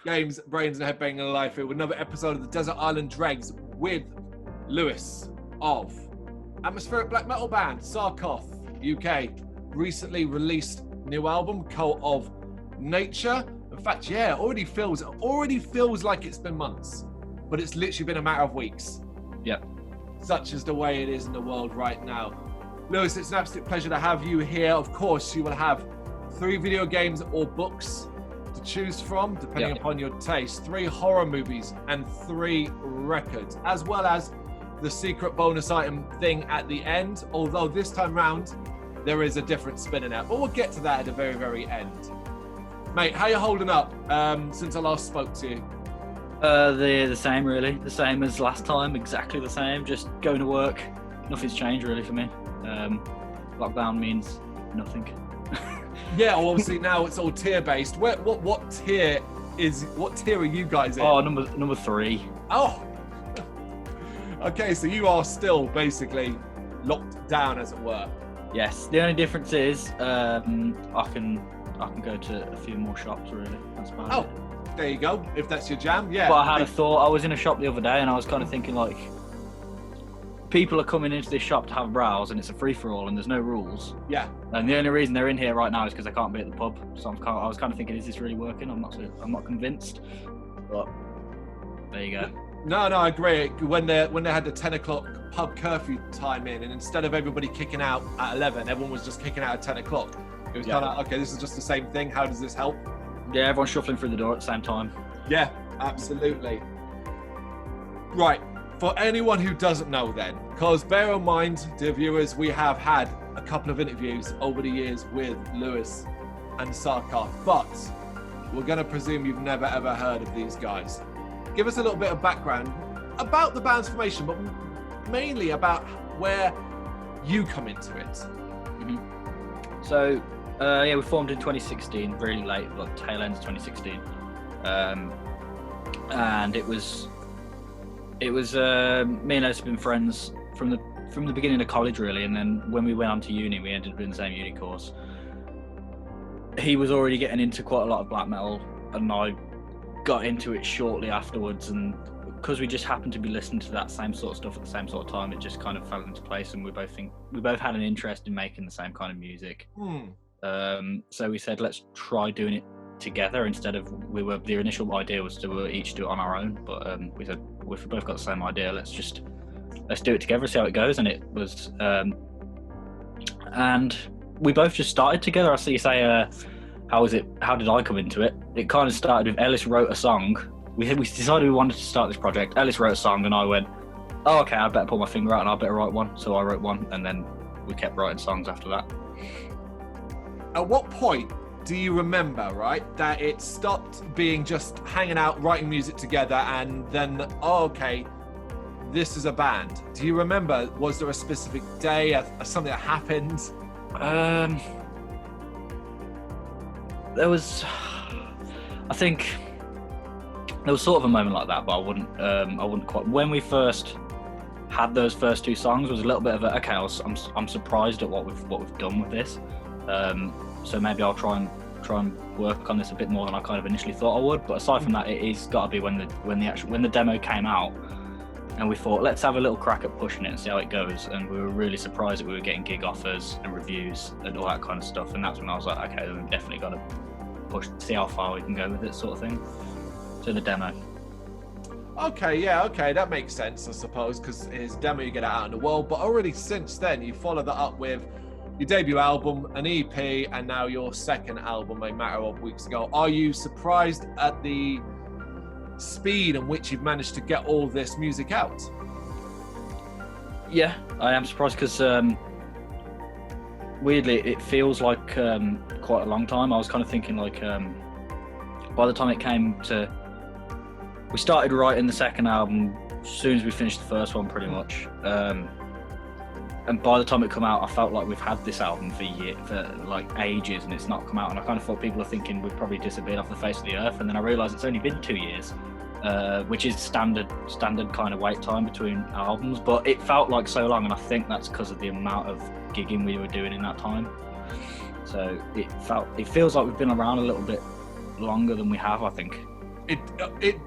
Games, Brains and Head-Banging Life here with another episode of the Desert Island Dregs with Lewis of atmospheric black metal band Saarkoth, UK. Recently released new album, Cult of Nature. In fact, yeah, it already feels like it's been months, but it's literally been a matter of weeks. Yep. Such is the way it is in the world right now. Lewis, it's an absolute pleasure to have you here. Of course, you will have 3 video games or books to choose from, depending upon your taste, 3 horror movies and 3 records, as well as the secret bonus item thing at the end, although this time round there is a different spin in it, but we'll get to that at the very, very end. Mate, how you holding up since I last spoke to you? The same, really. The same as last time, exactly the same. Just going to work. Nothing's changed, really, for me. Lockdown means nothing. Yeah, well, obviously now it's all tier-based. What tier are you guys in? Oh, number 3. Oh! Okay, so you are still basically locked down, as it were. Yes, the only difference is I can go to a few more shops, really. That's about it. There you go. If that's your jam, yeah. But I had a thought. I was in a shop the other day and I was kind of thinking, like, people are coming into this shop to have a browse and it's a free-for-all and there's no rules. Yeah. And the only reason they're in here right now is because they can't be at the pub. So I was kind of thinking, is this really working? I'm not convinced. But there you go. No, I agree. When they had the 10 o'clock pub curfew time in, and instead of everybody kicking out at 11, everyone was just kicking out at 10 o'clock. It was kind of, okay, this is just the same thing. How does this help? Yeah, everyone's shuffling through the door at the same time. Yeah, absolutely. Right, for anyone who doesn't know then, because bear in mind, dear viewers, we have had a couple of interviews over the years with Lewis and Saarkoth, but we're going to presume you've never ever heard of these guys. Give us a little bit of background about the band's formation, but mainly about where you come into it. Mm-hmm. So, we formed in 2016, really late, like tail end of 2016, and it was me and Lewis have been friends from the beginning of college, really, and then when we went on to uni, we ended up in the same uni course. He was already getting into quite a lot of black metal, and I got into it shortly afterwards, and because we just happened to be listening to that same sort of stuff at the same sort of time, it just kind of fell into place, and we both had an interest in making the same kind of music. So we said, let's try doing it together instead of the initial idea was to each do it on our own, but we said, well, if we both got the same idea, let's do it together, see how it goes. And it was and we both just started together. I see you say how did I come into it? It kind of started with Ellis wrote a song. We decided we wanted to start this project. Ellis wrote a song and I went, oh, okay, I better pull my finger out and I better write one. So I wrote one, and then we kept writing songs after that. At what point do you remember, right, that it stopped being just hanging out, writing music together, and then, oh, okay, this is a band? Do you remember, was there a specific day, something that happened? There was, I think, there was sort of a moment like that, but I wouldn't quite. When we first had those first 2 songs, was a little bit of a, okay, I'm surprised at what we've done with this. So maybe I'll try and work on this a bit more than I kind of initially thought I would. But aside from that, it's got to be when the demo came out, and we thought, let's have a little crack at pushing it and see how it goes. And we were really surprised that we were getting gig offers and reviews and all that kind of stuff. And that's when I was like, okay, we've definitely got to push, see how far we can go with it, sort of thing. To the demo. Okay, that makes sense, I suppose, because his demo you get out in the world, but already since then you followed that up with your debut album, an EP, and now your second album a matter of weeks ago. Are you surprised at the speed in which you've managed to get all this music out? Yeah, I am surprised because weirdly it feels like quite a long time. I was kind of thinking like by the time it came to, we started writing the second album as soon as we finished the first one, pretty much. And by the time it come out, I felt like we've had this album for like ages, and it's not come out. And I kind of thought people are thinking we've probably disappeared off the face of the earth. And then I realised it's only been 2 years, which is standard kind of wait time between albums. But it felt like so long, and I think that's because of the amount of gigging we were doing in that time. So it feels like we've been around a little bit longer than we have, I think. It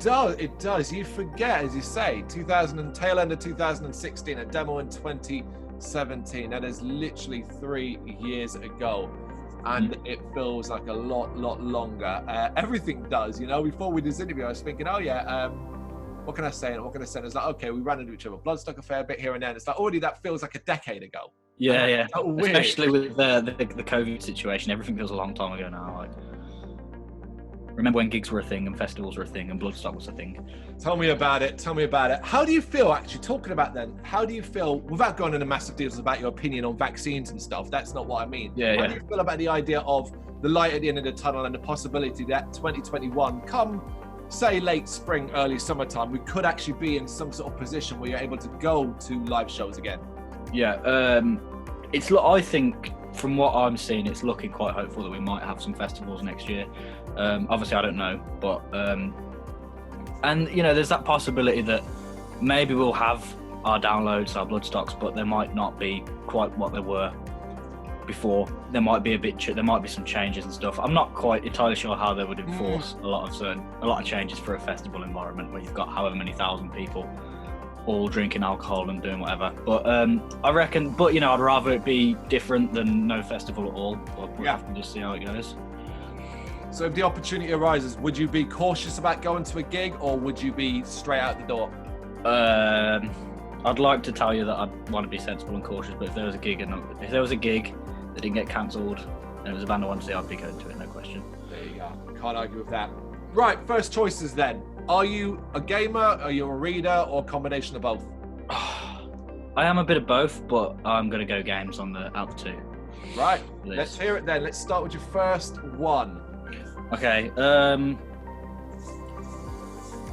does. You forget, as you say, tail end of 2016, a demo in 2017. That is literally 3 years ago, and it feels like a lot longer. Everything does, you know. Before we did this interview, I was thinking, oh yeah, what can I say? And what can I say? And it's like, okay, we ran into each other. Bloodstock a fair bit here and there. And it's like already that feels like a decade ago. Yeah. So weird. Especially with the COVID situation, everything feels a long time ago now. Like, remember when gigs were a thing and festivals were a thing and Bloodstock was a thing? Tell me about it. How do you feel, actually, talking about then, how do you feel, without going into massive deals about your opinion on vaccines and stuff, that's not what I mean. How do you feel about the idea of the light at the end of the tunnel and the possibility that 2021, come, say, late spring, early summertime, we could actually be in some sort of position where you're able to go to live shows again? Yeah, I think from what I'm seeing, it's looking quite hopeful that we might have some festivals next year. Obviously, I don't know, but and you know, there's that possibility that maybe we'll have our downloads, our Bloodstocks, but they might not be quite what they were before. There might be some changes and stuff. I'm not quite entirely sure how they would enforce a lot of changes for a festival environment where you've got however many thousand people all drinking alcohol and doing whatever. But I reckon, but you know, I'd rather it be different than no festival at all. But we'll have to just see how it goes. So if the opportunity arises, would you be cautious about going to a gig, or would you be straight out the door? I'd like to tell you that I'd want to be sensible and cautious, but if there was a gig that didn't get cancelled and it was a band I wanted to see, I'd be going to it, no question. There you go. Can't argue with that. Right, first choices then. Are you a gamer, are you a reader, or a combination of both? I am a bit of both, but I'm going to go games out of the two. Right, let's hear it then. Let's start with your first one. Okay,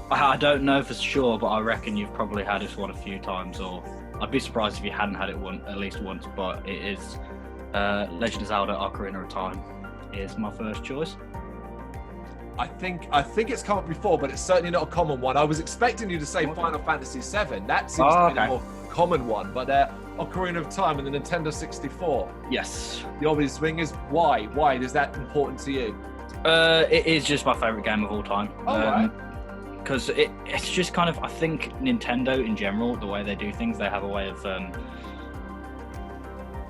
I don't know for sure, but I reckon you've probably had this one a few times, or I'd be surprised if you hadn't had it at least once, but it is Legend of Zelda Ocarina of Time is my first choice. I think it's come up before, but it's certainly not a common one. I was expecting you to say Final Fantasy VII. That seems to be the more common one, but Ocarina of Time and the Nintendo 64. Yes. The obvious thing is why? Why is that important to you? It is just my favourite game of all time. Because it's just kind of, I think Nintendo in general, the way they do things, they have a way of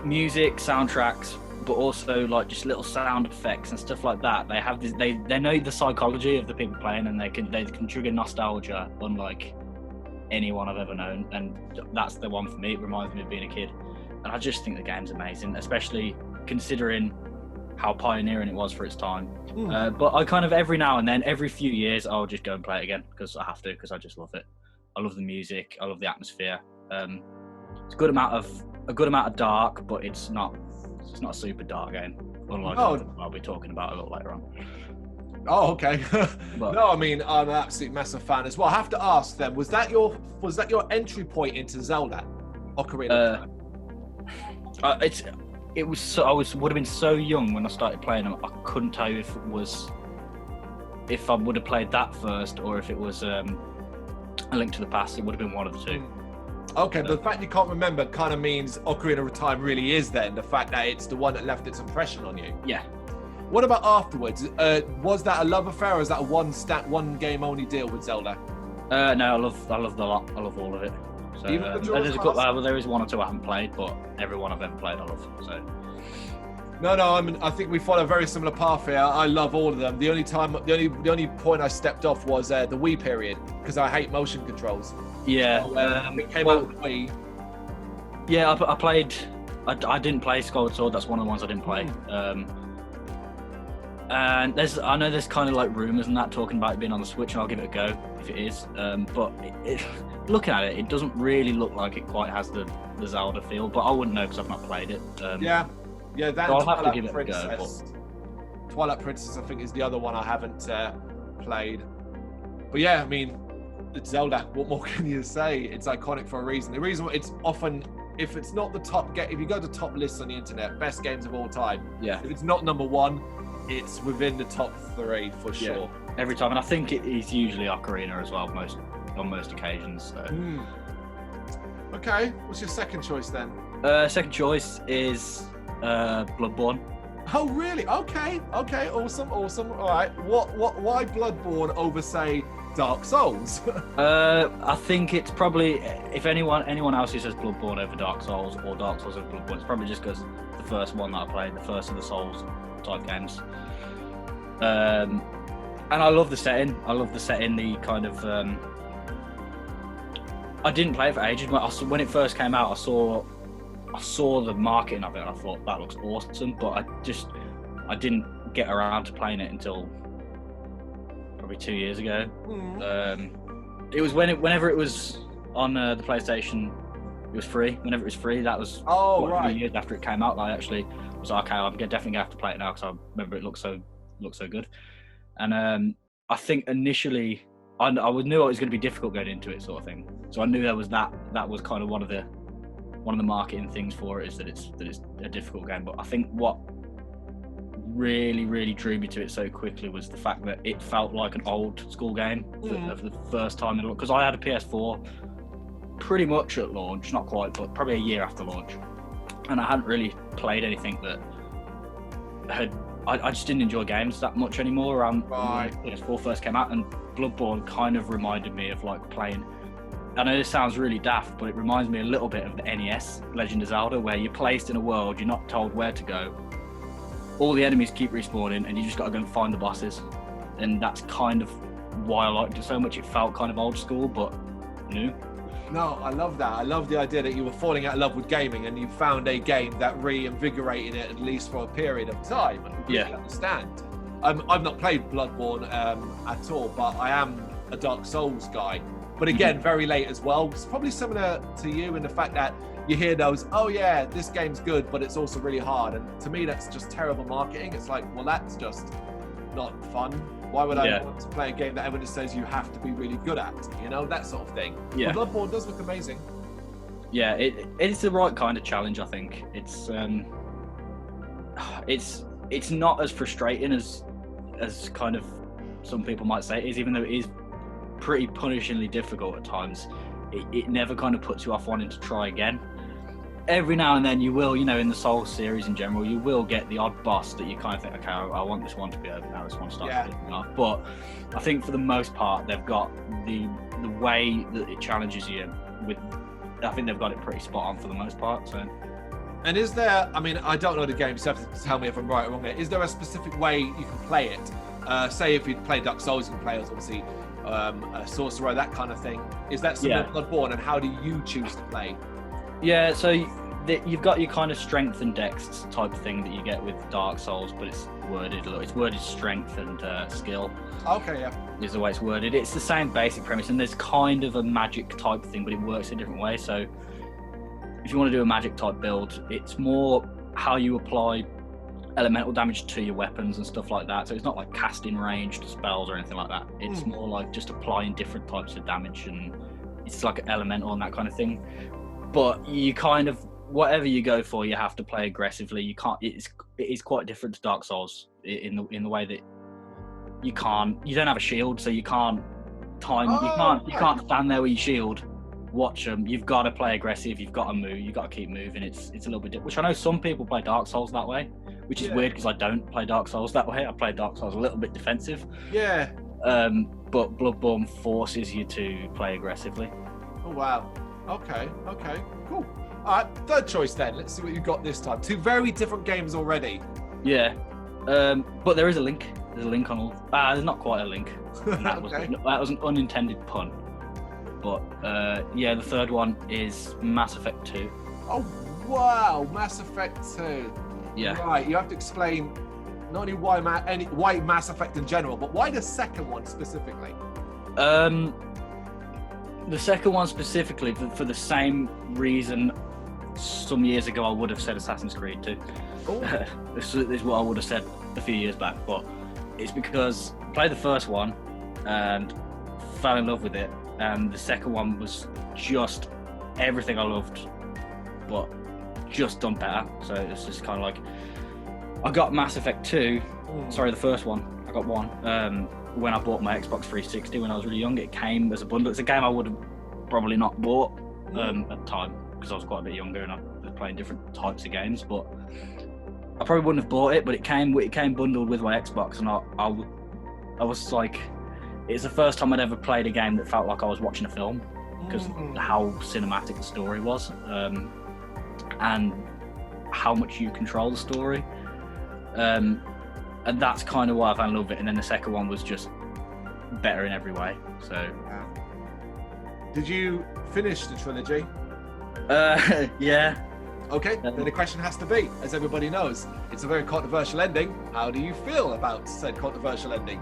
music, soundtracks, but also like just little sound effects and stuff like that. They have this, they know the psychology of the people playing, and they can trigger nostalgia unlike anyone I've ever known, and that's the one for me. It reminds me of being a kid, and I just think the game's amazing, especially considering how pioneering it was for its time. But I kind of every now and then, every few years, I'll just go and play it again because I have to, because I just love it. I love the music, I love the atmosphere. It's a good amount of dark, but it's not a super dark game, unlike I'll be talking about a little later on. Oh, okay. No, I mean, I'm an absolute massive fan as well. I have to ask then, was that your entry point into Zelda, Ocarina of Time? It was would have been so young when I started playing them. I couldn't tell you if I would have played that first or if it was A Link to the Past. It would have been one of the two. Okay, but the fact you can't remember kind of means Ocarina of Time really is then the fact that it's the one that left its impression on you. Yeah. What about afterwards? Was that a love affair, or is that a one game only deal with Zelda? No, I love the lot. I love all of it. So, Even the there is one or two I haven't played, but every one I've ever played I love. So. No, I think we follow a very similar path here. I love all of them. The only point I stepped off was the Wii period, because I hate motion controls. Yeah. So, it came out with Wii. Yeah, I played. I didn't play Skyward Sword. That's one of the ones I didn't play. And I know there's kind of like rumors and that talking about it being on the Switch, and I'll give it a go if it is. But looking at it, it doesn't really look like it quite has the Zelda feel. But I wouldn't know because I've not played it. Yeah. That so I'll have to give it a go. But Twilight Princess, I think, is the other one I haven't played. But yeah, I mean, it's Zelda. What more can you say? It's iconic for a reason. The reason it's often, if it's not the top if you go to top lists on the internet, best games of all time. Yeah. If it's not number one, it's within the top three for sure. Every time, and I think it is usually Ocarina as well, on most occasions. So. Okay, what's your second choice then? Second choice is Bloodborne. Oh, really? Okay. Awesome. All right. Why Bloodborne over, say, Dark Souls? I think it's probably, if anyone else who says Bloodborne over Dark Souls or Dark Souls over Bloodborne, it's probably just because the first one that I played, the first of the Souls type games. And I love the setting. The kind of. I didn't play it for ages. When it first came out, I saw the marketing of it and I thought that looks awesome, but I didn't get around to playing it until probably 2 years ago. It was whenever it was on the PlayStation, it was free. Whenever it was free, that was a few years after it came out. I actually was like, okay, I'm definitely gonna have to play it now because I remember it looked so good. And I think initially I knew it was going to be difficult going into it, sort of thing. So I knew that was kind of one of the marketing things for it, is that it's a difficult game. But I think what really drew me to it so quickly was the fact that it felt like an old school game for the first time. Because I had a PS4 pretty much at launch, not quite, but probably a year after launch, and I hadn't really played anything that had. I just didn't enjoy games that much anymore around when PS4 first came out, and Bloodborne kind of reminded me of like playing. I know this sounds really daft, but it reminds me a little bit of the NES Legend of Zelda, where you're placed in a world, you're not told where to go. All the enemies keep respawning, and you just got to go and find the bosses. And that's kind of why I liked it so much. It felt kind of old school, but new. No, I love that. I love the idea that you were falling out of love with gaming and you found a game that reinvigorated it, at least for a period of time. I completely understand. I've not played Bloodborne at all, but I am a Dark Souls guy. But again, very late as well. It's probably similar to you in the fact that you hear those, oh yeah, this game's good, but it's also really hard. And to me, that's just terrible marketing. It's like, well, that's just not fun. Why would I want to play a game that everyone says you have to be really good at? You know, that sort of thing. Yeah. But Bloodborne does look amazing. Yeah, it's the right kind of challenge, I think. It's not as frustrating as kind of some people might say it is, even though it is pretty punishingly difficult at times. It never kind of puts you off wanting to try again. Every now and then you will, you know, in the Souls series in general, you will get the odd boss that you kind of think, okay, I want this one to be over now, this one starts picking off. But I think for the most part, they've got the way that it challenges you I think they've got it pretty spot on for the most part. So. And is there, I mean, I don't know the game, so you have to tell me if I'm right or wrong here. Is there a specific way you can play it? Say if you play Dark Souls, you can play as obviously a sorcerer, that kind of thing. Is that similar to Bloodborne, and how do you choose to play? Yeah, so you've got your kind of strength and dex type thing that you get with Dark Souls, but it's worded strength and skill. Okay, yeah. Is the way it's worded. It's the same basic premise, and there's kind of a magic type thing, but it works a different way. So if you want to do a magic type build, it's more how you apply elemental damage to your weapons and stuff like that. So it's not like casting ranged spells or anything like that. It's more like just applying different types of damage, and it's like elemental and that kind of thing. But you kind of, whatever you go for, you have to play aggressively. You can't. It is quite different to Dark Souls in the way that you don't have a shield, so you can't you can't stand there with your shield, watch them. You've got to play aggressive. You've got to move. You've got to keep moving. It's a little bit different, which I know some people play Dark Souls that way, which is weird because I don't play Dark Souls that way. I play Dark Souls a little bit defensive. Yeah. But Bloodborne forces you to play aggressively. Oh wow. Okay, cool. All right, third choice then. Let's see what you got this time. Two very different games already. Yeah, but there is a link. There's a link on all. There's not quite a link. That was an unintended pun. But yeah, the third one is Mass Effect 2. Oh wow, Mass Effect 2. Yeah. Right, you have to explain not only why Mass Effect in general, but why the second one specifically. The second one specifically, for the same reason some years ago I would have said Assassin's Creed 2. This is what I would have said a few years back, but it's because I played the first one and fell in love with it, and the second one was just everything I loved, but just done better. So it's just kind of like, I got Mass Effect 2, sorry, the first one, I got one, when I bought my Xbox 360 when I was really young. It came as a bundle. It's a game I would have probably not bought at the time because I was quite a bit younger and I was playing different types of games, but I probably wouldn't have bought it, but it came bundled with my Xbox, and I was like, it's the first time I'd ever played a game that felt like I was watching a film, because how cinematic the story was, and how much you control the story, and that's kind of why I fell in love with it. And then the second one was just better in every way. So, did you finish the trilogy? Yeah. Okay, then the question has to be, as everybody knows, it's a very controversial ending. How do you feel about said controversial ending?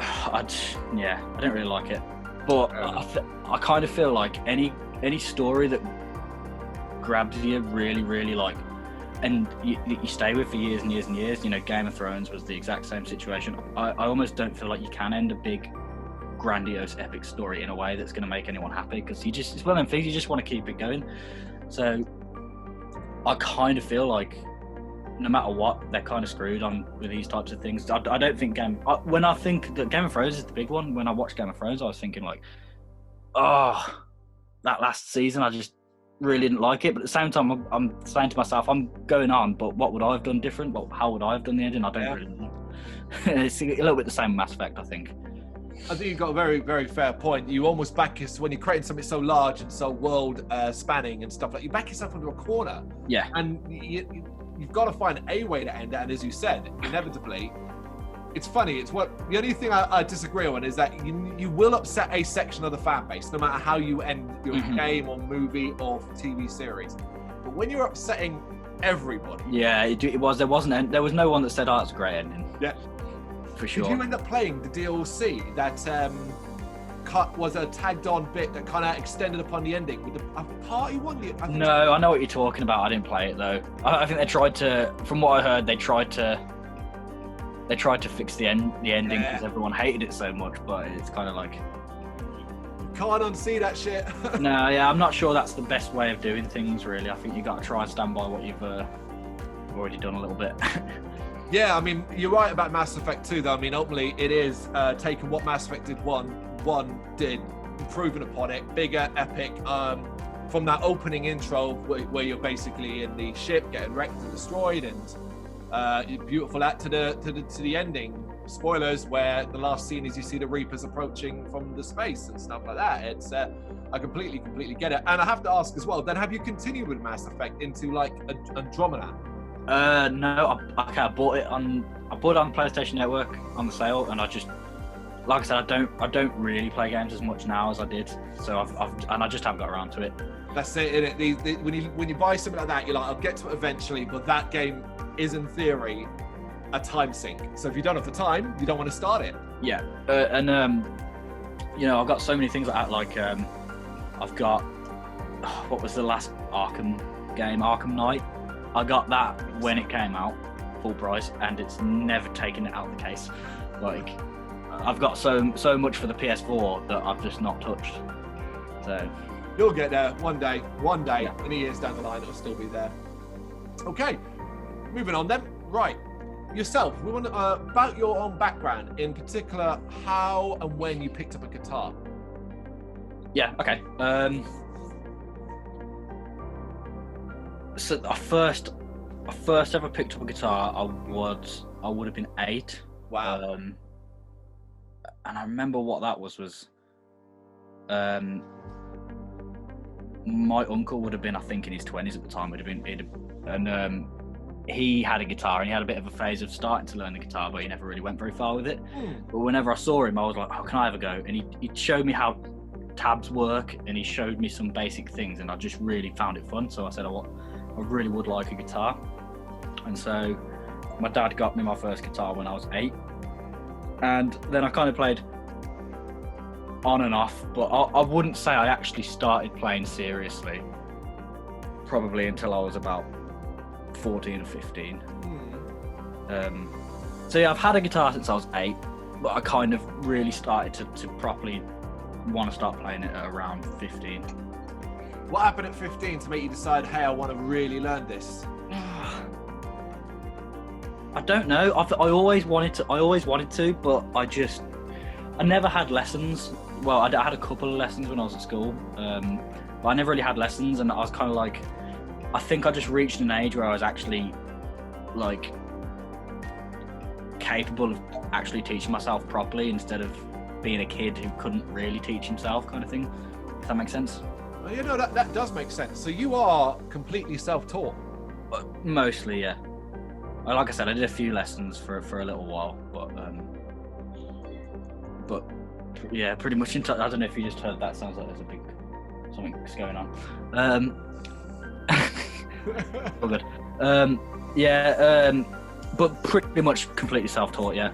I don't really like it, but I kind of feel like any story that grabs you really, really like, and you stay with for years and years and years. You know, Game of Thrones was the exact same situation. I almost don't feel like you can end a big, grandiose, epic story in a way that's going to make anyone happy, because it's one of them things, you just want to keep it going. So I kind of feel like no matter what, they're kind of screwed on with these types of things. I don't think when I think that Game of Thrones is the big one, when I watched Game of Thrones, I was thinking like, oh, that last season, I just really didn't like it. But at the same time, I'm saying to myself, I'm going on, but what would I have done different? How would I have done the ending? I don't really know. It's a little bit the same Mass Effect, I think. I think you've got a very, very fair point. You almost back yourself when you're creating something so large and so world spanning and stuff like, you back yourself into a corner. Yeah. And you've got to find a way to end it. And as you said, inevitably, it's funny. It's the only thing I disagree on is that you will upset a section of the fan base, no matter how you end your game or movie or TV series. But when you're upsetting everybody, it was. There was no one that said, "Oh, it's a great ending." Yeah. For sure. Did you end up playing the DLC that was a tagged on bit that kind of extended upon the ending with a party one? No, I know what you're talking about. I didn't play it though. I think they tried to, from what I heard, they tried to fix the ending because everyone hated it so much. But it's kind of like, you can't unsee that shit. No, I'm not sure that's the best way of doing things. Really, I think you got to try and stand by what you've already done a little bit. Yeah, I mean, you're right about Mass Effect 2, though. I mean, ultimately, it is taking what Mass Effect did one did, improving upon it, bigger, epic. From that opening intro where you're basically in the ship getting wrecked and destroyed, and beautiful to the ending. Spoilers, where the last scene is you see the Reapers approaching from the space and stuff like that. It's I completely get it. And I have to ask as well, then have you continued with Mass Effect into like Andromeda? No, I bought it on PlayStation Network on the sale, and I just, like I said, I don't really play games as much now as I did, so I just haven't got around to it. That's it, innit? When you buy something like that, you're like, I'll get to it eventually, but that game is in theory a time sink. So if you don't have the time, you don't want to start it. Yeah, you know, I've got so many things like that. Like, I've got what was the last Arkham game, Arkham Knight. I got that when it came out, full price, and it's never taken it out of the case. Like, I've got so much for the PS4 that I've just not touched. So you'll get there one day, many years down the line, it'll still be there. Okay, moving on then. Right, yourself, we want about your own background, in particular, how and when you picked up a guitar. Yeah, okay. So I first ever picked up a guitar, I would have been 8. Wow. And I remember what that was my uncle would have been, I think, in his 20s at the time. And he had a guitar, and he had a bit of a phase of starting to learn the guitar, but he never really went very far with it. But whenever I saw him, I was like, "Oh, can I have a go?" And he showed me how tabs work, and he showed me some basic things, and I just really found it fun. So I said, I really would like a guitar. And so my dad got me my first guitar when I was 8, and then I kind of played on and off, but I wouldn't say I actually started playing seriously probably until I was about 14 or 15. So yeah, I've had a guitar since I was 8, but I kind of really started to properly want to start playing it at around 15. What happened at 15 to make you decide, hey, I want to really learn this? I don't know. I always wanted to, but I never had lessons. Well, I had a couple of lessons when I was at school, but I never really had lessons, and I was kind of like, I think I just reached an age where I was actually like capable of actually teaching myself properly instead of being a kid who couldn't really teach himself, kind of thing. Does that make sense? Well, you know, that does make sense. So you are completely self-taught? Mostly, yeah. Like I said, I did a few lessons for a little while, but yeah, pretty much. I don't know if you just heard that. Sounds like there's something's going on. All good. But pretty much completely self-taught. Yeah.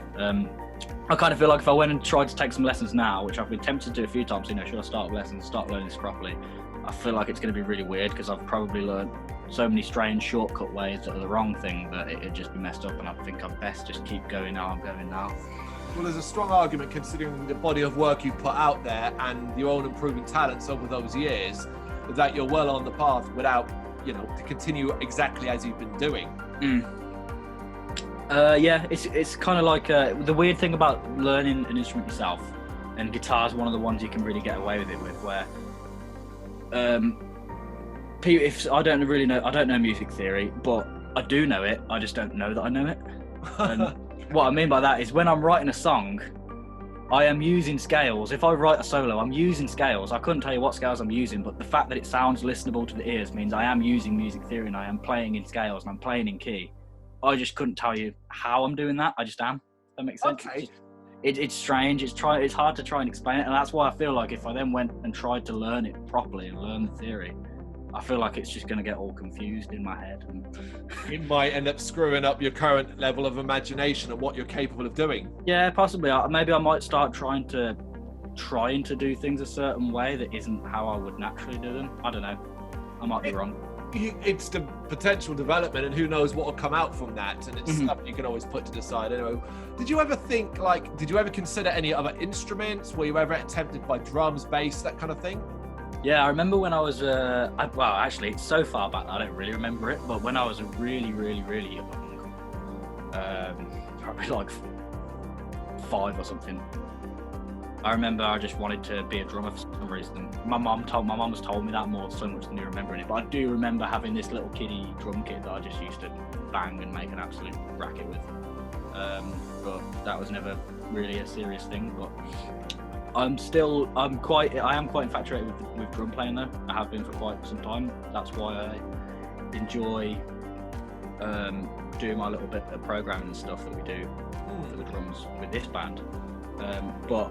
I kind of feel like if I went and tried to take some lessons now, which I've been tempted to do a few times, you know, should I start lessons, start learning this properly? I feel like it's going to be really weird because I've probably learned so many strange shortcut ways that are the wrong thing that it'd just be messed up, and I think I'd best just keep going how I'm going now. Well, there's a strong argument considering the body of work you've put out there and your own improving talents over those years that you're well on the path without, you know, to continue exactly as you've been doing. Yeah, it's kind of like the weird thing about learning an instrument yourself, and guitar's one of the ones you can really get away with it with, where if I don't really know, I don't know music theory, but I do know it. I just don't know that I know it. And what I mean by that is when I'm writing a song, I am using scales. If I write a solo, I'm using scales. I couldn't tell you what scales I'm using, but the fact that it sounds listenable to the ears means I am using music theory and I am playing in scales and I'm playing in key. I just couldn't tell you how I'm doing that. I just am. That makes sense. Okay. It's strange. It's hard to try and explain it, and that's why I feel like if I then went and tried to learn it properly and learn the theory, I feel like it's just going to get all confused in my head. And it might end up screwing up your current level of imagination and what you're capable of doing. Yeah, possibly. Maybe I might start trying to do things a certain way that isn't how I would naturally do them. I don't know. I might be wrong. It's the potential development, and who knows what will come out from that, and it's stuff you can always put to the side anyway. Did you ever consider any other instruments? Were you ever tempted by drums, bass, that kind of thing? Yeah, I remember when I was actually it's so far back that I don't really remember it, but when I was really young, probably like 5 or something, I remember I just wanted to be a drummer for some reason. My mum has told me that more so much than you remembering it, but I do remember having this little kiddie drum kit that I just used to bang and make an absolute racket with. But that was never really a serious thing. But I am quite infatuated with drum playing though. I have been for quite some time. That's why I enjoy doing my little bit of programming and stuff that we do for the drums with this band. But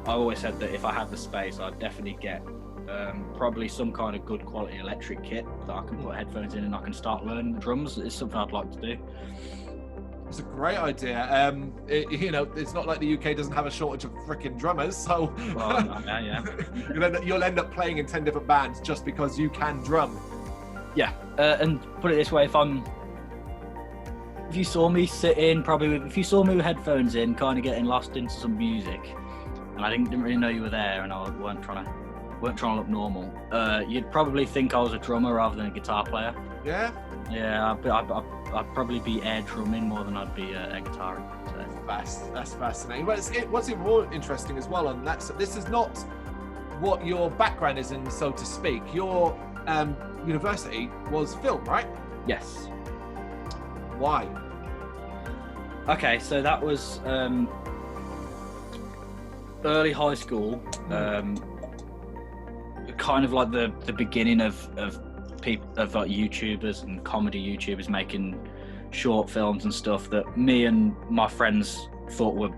I always said that if I had the space, I'd definitely get probably some kind of good quality electric kit that I can put headphones in and I can start learning the drums. It's something I'd like to do. It's a great idea. It's not like the UK doesn't have a shortage of freaking drummers, so well, yeah. you'll end up playing in 10 different bands just because you can drum. Yeah, and put it this way, if you saw me if you saw me with headphones in, kind of getting lost into some music, and I didn't really know you were there, and I weren't trying to look normal, you'd probably think I was a drummer rather than a guitar player. Yeah? Yeah, I'd probably be air drumming more than I'd be air guitaring. So. That's fascinating. But what's even more interesting as well on that, so this is not what your background is in, so to speak. Your university was film, right? Yes. Why? Okay, so that was early high school, kind of like the beginning of like YouTubers and comedy YouTubers making short films and stuff that me and my friends thought were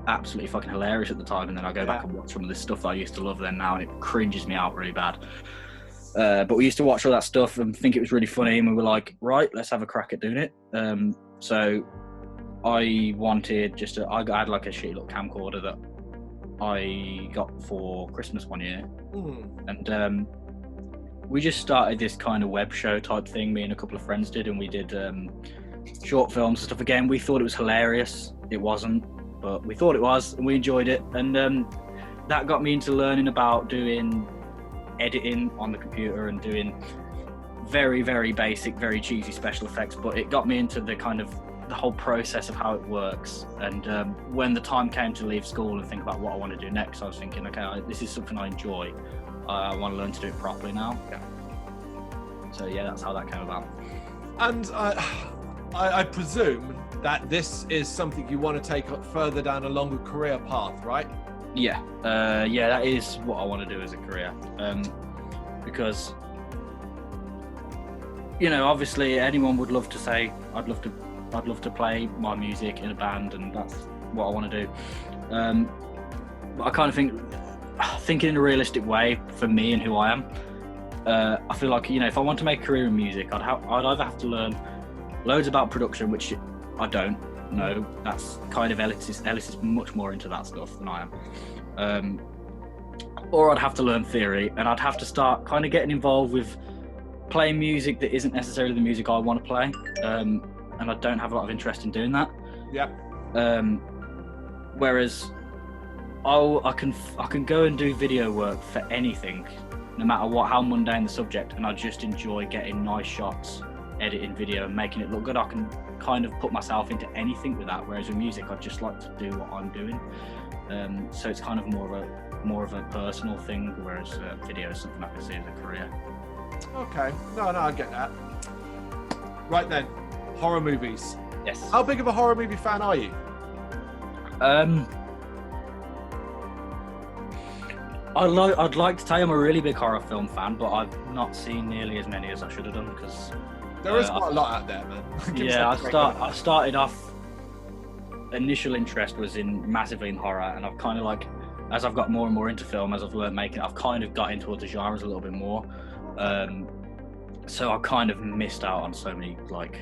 absolutely fucking hilarious at the time, and then I go back and watch some of this stuff that I used to love then now, and it cringes me out really bad. But we used to watch all that stuff and think it was really funny, and we were like, right, let's have a crack at doing it. So I wanted I had like a shitty little camcorder that I got for Christmas one year, and we just started this kind of web show type thing. Me and a couple of friends did, and we did short films and stuff. Again, we thought it was hilarious. It wasn't, but we thought it was, and we enjoyed it. And that got me into learning about doing editing on the computer and doing very, very basic, very cheesy special effects. But it got me into the kind of the whole process of how it works. And when the time came to leave school and think about what I want to do next, I was thinking, okay, this is something I enjoy. I want to learn to do it properly now. So yeah, that's how that came about. And I presume that this is something you want to take further down a longer career path, right? Yeah, that is what I want to do as a career. Because, you know, obviously anyone would love to say, I'd love to play my music in a band, and that's what I want to do. But I kind of thinking in a realistic way for me and who I am. I feel like, you know, if I want to make a career in music, I'd either have to learn loads about production, which I don't know. That's kind of Ellis is much more into that stuff than I am. Or I'd have to learn theory, and I'd have to start kind of getting involved with playing music that isn't necessarily the music I want to play. And I don't have a lot of interest in doing that. Yeah. Whereas I can go and do video work for anything, no matter how mundane the subject, and I just enjoy getting nice shots, editing video and making it look good. I can kind of put myself into anything with that, whereas with music I just like to do what I'm doing. So it's kind of more of a personal thing, whereas video is something I can see as a career. Okay, no, I get that. Right then, horror movies. Yes. How big of a horror movie fan are you? I'd like to tell you I'm a really big horror film fan, but I've not seen nearly as many as I should have done, because there is quite a lot out there, man. Yeah, I started off. Initial interest was massively in horror, and I've kind of like, as I've got more and more into film, as I've learned making it, I've kind of got into the genres a little bit more. So I kind of missed out on so many like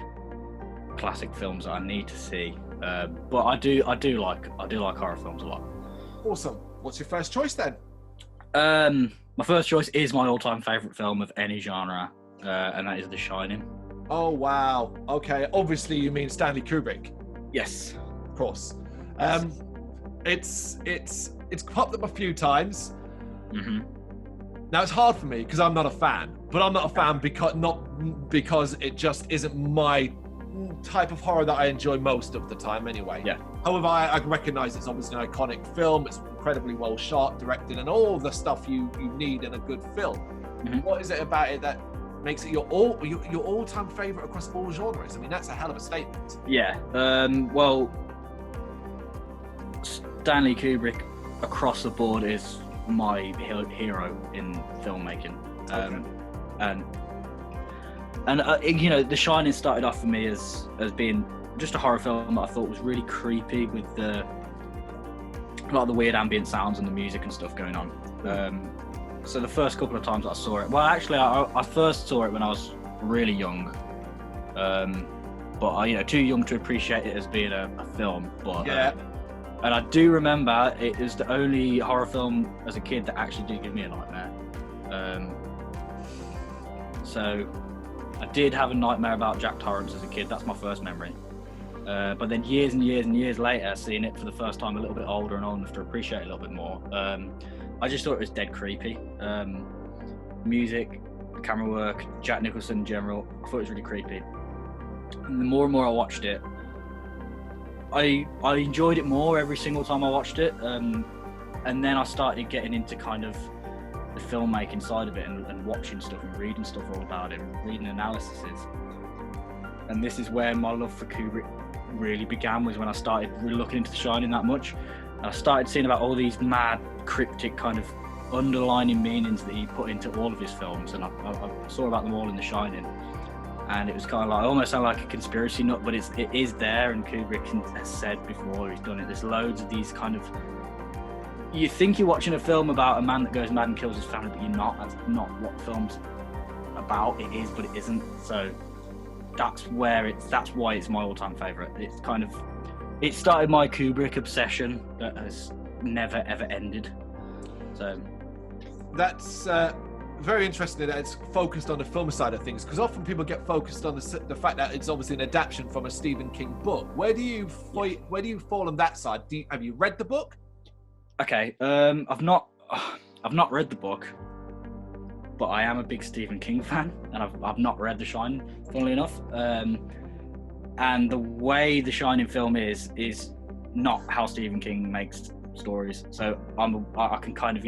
classic films that I need to see. But I do like horror films a lot. Awesome. What's your first choice then? My first choice is my all-time favorite film of any genre, and that is The Shining. Oh wow. Okay. Obviously, you mean Stanley Kubrick. Yes. Of course. It's popped up a few times. Mm-hmm. Now it's hard for me because I'm not a fan, but I'm not a fan because it just isn't my type of horror that I enjoy most of the time anyway. Yeah. However, I recognize it's obviously an iconic film. It's incredibly well shot, directed, and all the stuff you need in a good film. Mm-hmm. What is it about it that makes it your all-time favorite across all genres? I mean, that's a hell of a statement. Yeah. Well, Stanley Kubrick across the board is my hero in filmmaking. And you know, The Shining started off for me as being just a horror film that I thought was really creepy, with a lot of the weird ambient sounds and the music and stuff going on. So the first couple of times I saw it, well, actually, I first saw it when I was really young, but too young to appreciate it as being a film. But yeah. And I do remember it was the only horror film as a kid that actually did give me a nightmare. So I did have a nightmare about Jack Torrance as a kid. That's my first memory. But then years and years and years later, seeing it for the first time a little bit older and old enough to appreciate it a little bit more, I just thought it was dead creepy. Music, camera work, Jack Nicholson in general, I thought it was really creepy. And the more and more I watched it, I enjoyed it more every single time I watched it. And then I started getting into kind of the filmmaking side of it, and watching stuff and reading stuff all about it, reading analyses. And this is where my love for Kubrick really began, was when I started really looking into The Shining that much. And I started seeing about all these mad, cryptic kind of underlining meanings that he put into all of his films, and I saw about them all in The Shining. And it was kind of like, almost sound like a conspiracy nut, but it is there, and Kubrick has said before he's done it. There's loads of these kind of, you think you're watching a film about a man that goes mad and kills his family, but you're not. That's not what the film's about. It is, but it isn't. So that's why it's my all-time favorite. It's kind of, it started my Kubrick obsession that has never ever ended. So that's very interesting that it's focused on the film side of things, because often people get focused on the fact that it's obviously an adaptation from a Stephen King book. Where do you fall on that side? Have you read the book? Okay, I've not read the book, but I am a big Stephen King fan, and I've not read The Shining, funnily enough. And the way The Shining film is not how Stephen King makes stories. So I can kind of,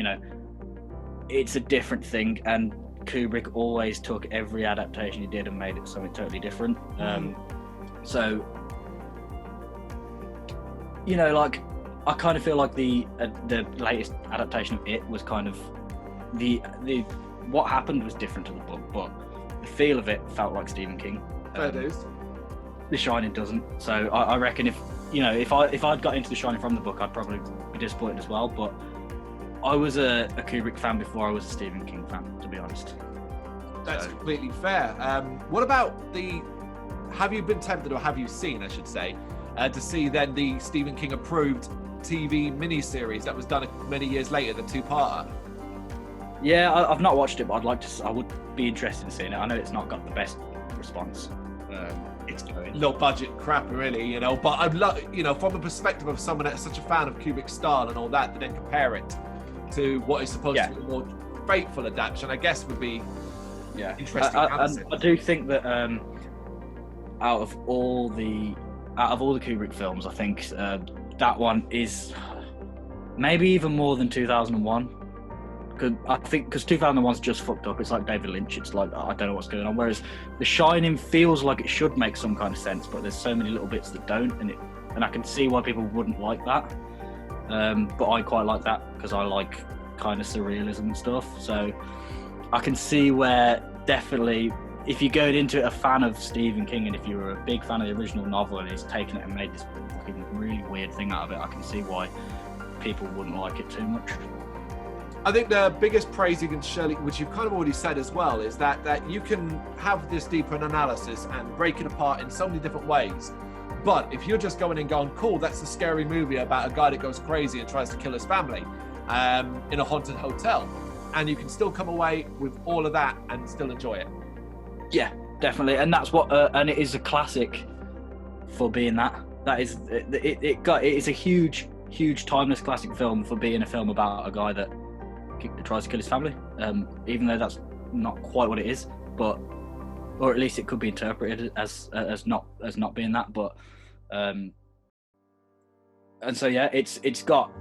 it's a different thing, and Kubrick always took every adaptation he did and made it something totally different. So, you know, like, I kind of feel like the latest adaptation of It was kind of the what happened was different to the book, but the feel of it felt like Stephen King. Fair dues. The Shining doesn't. So I reckon if I'd got into The Shining from the book, I'd probably be disappointed as well. But I was a Kubrick fan before I was a Stephen King fan, to be honest. That's completely fair. What about have you been tempted, or have you seen, I should say, to see then the Stephen King approved TV miniseries that was done many years later, the two-parter? Yeah, I've not watched it, but I would be interested in seeing it. I know it's not got the best response. It's low budget crap, really, you know. But I'd love, you know, from the perspective of someone that's such a fan of Kubrick's style and all that, to then compare it to what is supposed to be a more faithful adaptation, I guess would be interesting. I do think that out of all the Kubrick films, I think that one is maybe even more than 2001. Because 2001's just fucked up. It's like David Lynch. It's like, I don't know what's going on. Whereas The Shining feels like it should make some kind of sense, but there's so many little bits that don't, and I can see why people wouldn't like that. But I quite like that because I like kind of surrealism and stuff. So I can see where definitely, if you're going into it a fan of Stephen King, and if you were a big fan of the original novel and he's taken it and made this fucking really weird thing out of it, I can see why people wouldn't like it too much. I think the biggest praise you can Shirley, which you've kind of already said as well, is that you can have this deeper analysis and break it apart in so many different ways. But if you're just going and going, cool, that's a scary movie about a guy that goes crazy and tries to kill his family in a haunted hotel, and you can still come away with all of that and still enjoy it. Yeah, definitely, and that's what, and it is a classic for being that. That is, it is a huge, timeless classic film for being a film about a guy that tries to kill his family, even though that's not quite what it is, but or at least it could be interpreted as not being that. But and so yeah, it's got,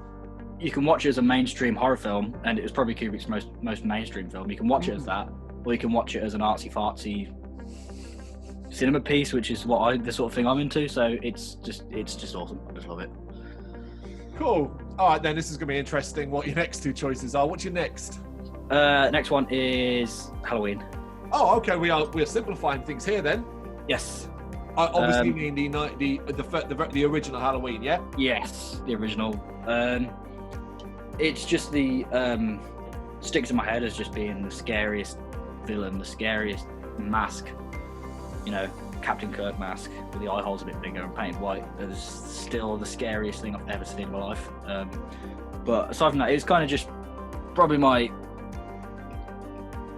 you can watch it as a mainstream horror film, and it was probably Kubrick's most mainstream film. You can watch it as that, or you can watch it as an artsy fartsy cinema piece, which is the sort of thing I'm into. So it's just awesome. I just love it. Cool. All right, then, this is going to be interesting what your next two choices are. What's your next? Next one is Halloween. Oh, okay. We're simplifying things here then. Yes. Obviously, you mean the original Halloween, yeah? Yes, the original. It's just sticks in my head as just being the scariest villain, the scariest mask. You know, Captain Kirk mask with the eye holes a bit bigger and painted white. It is still the scariest thing I've ever seen in my life. But aside from that, it was kind of just probably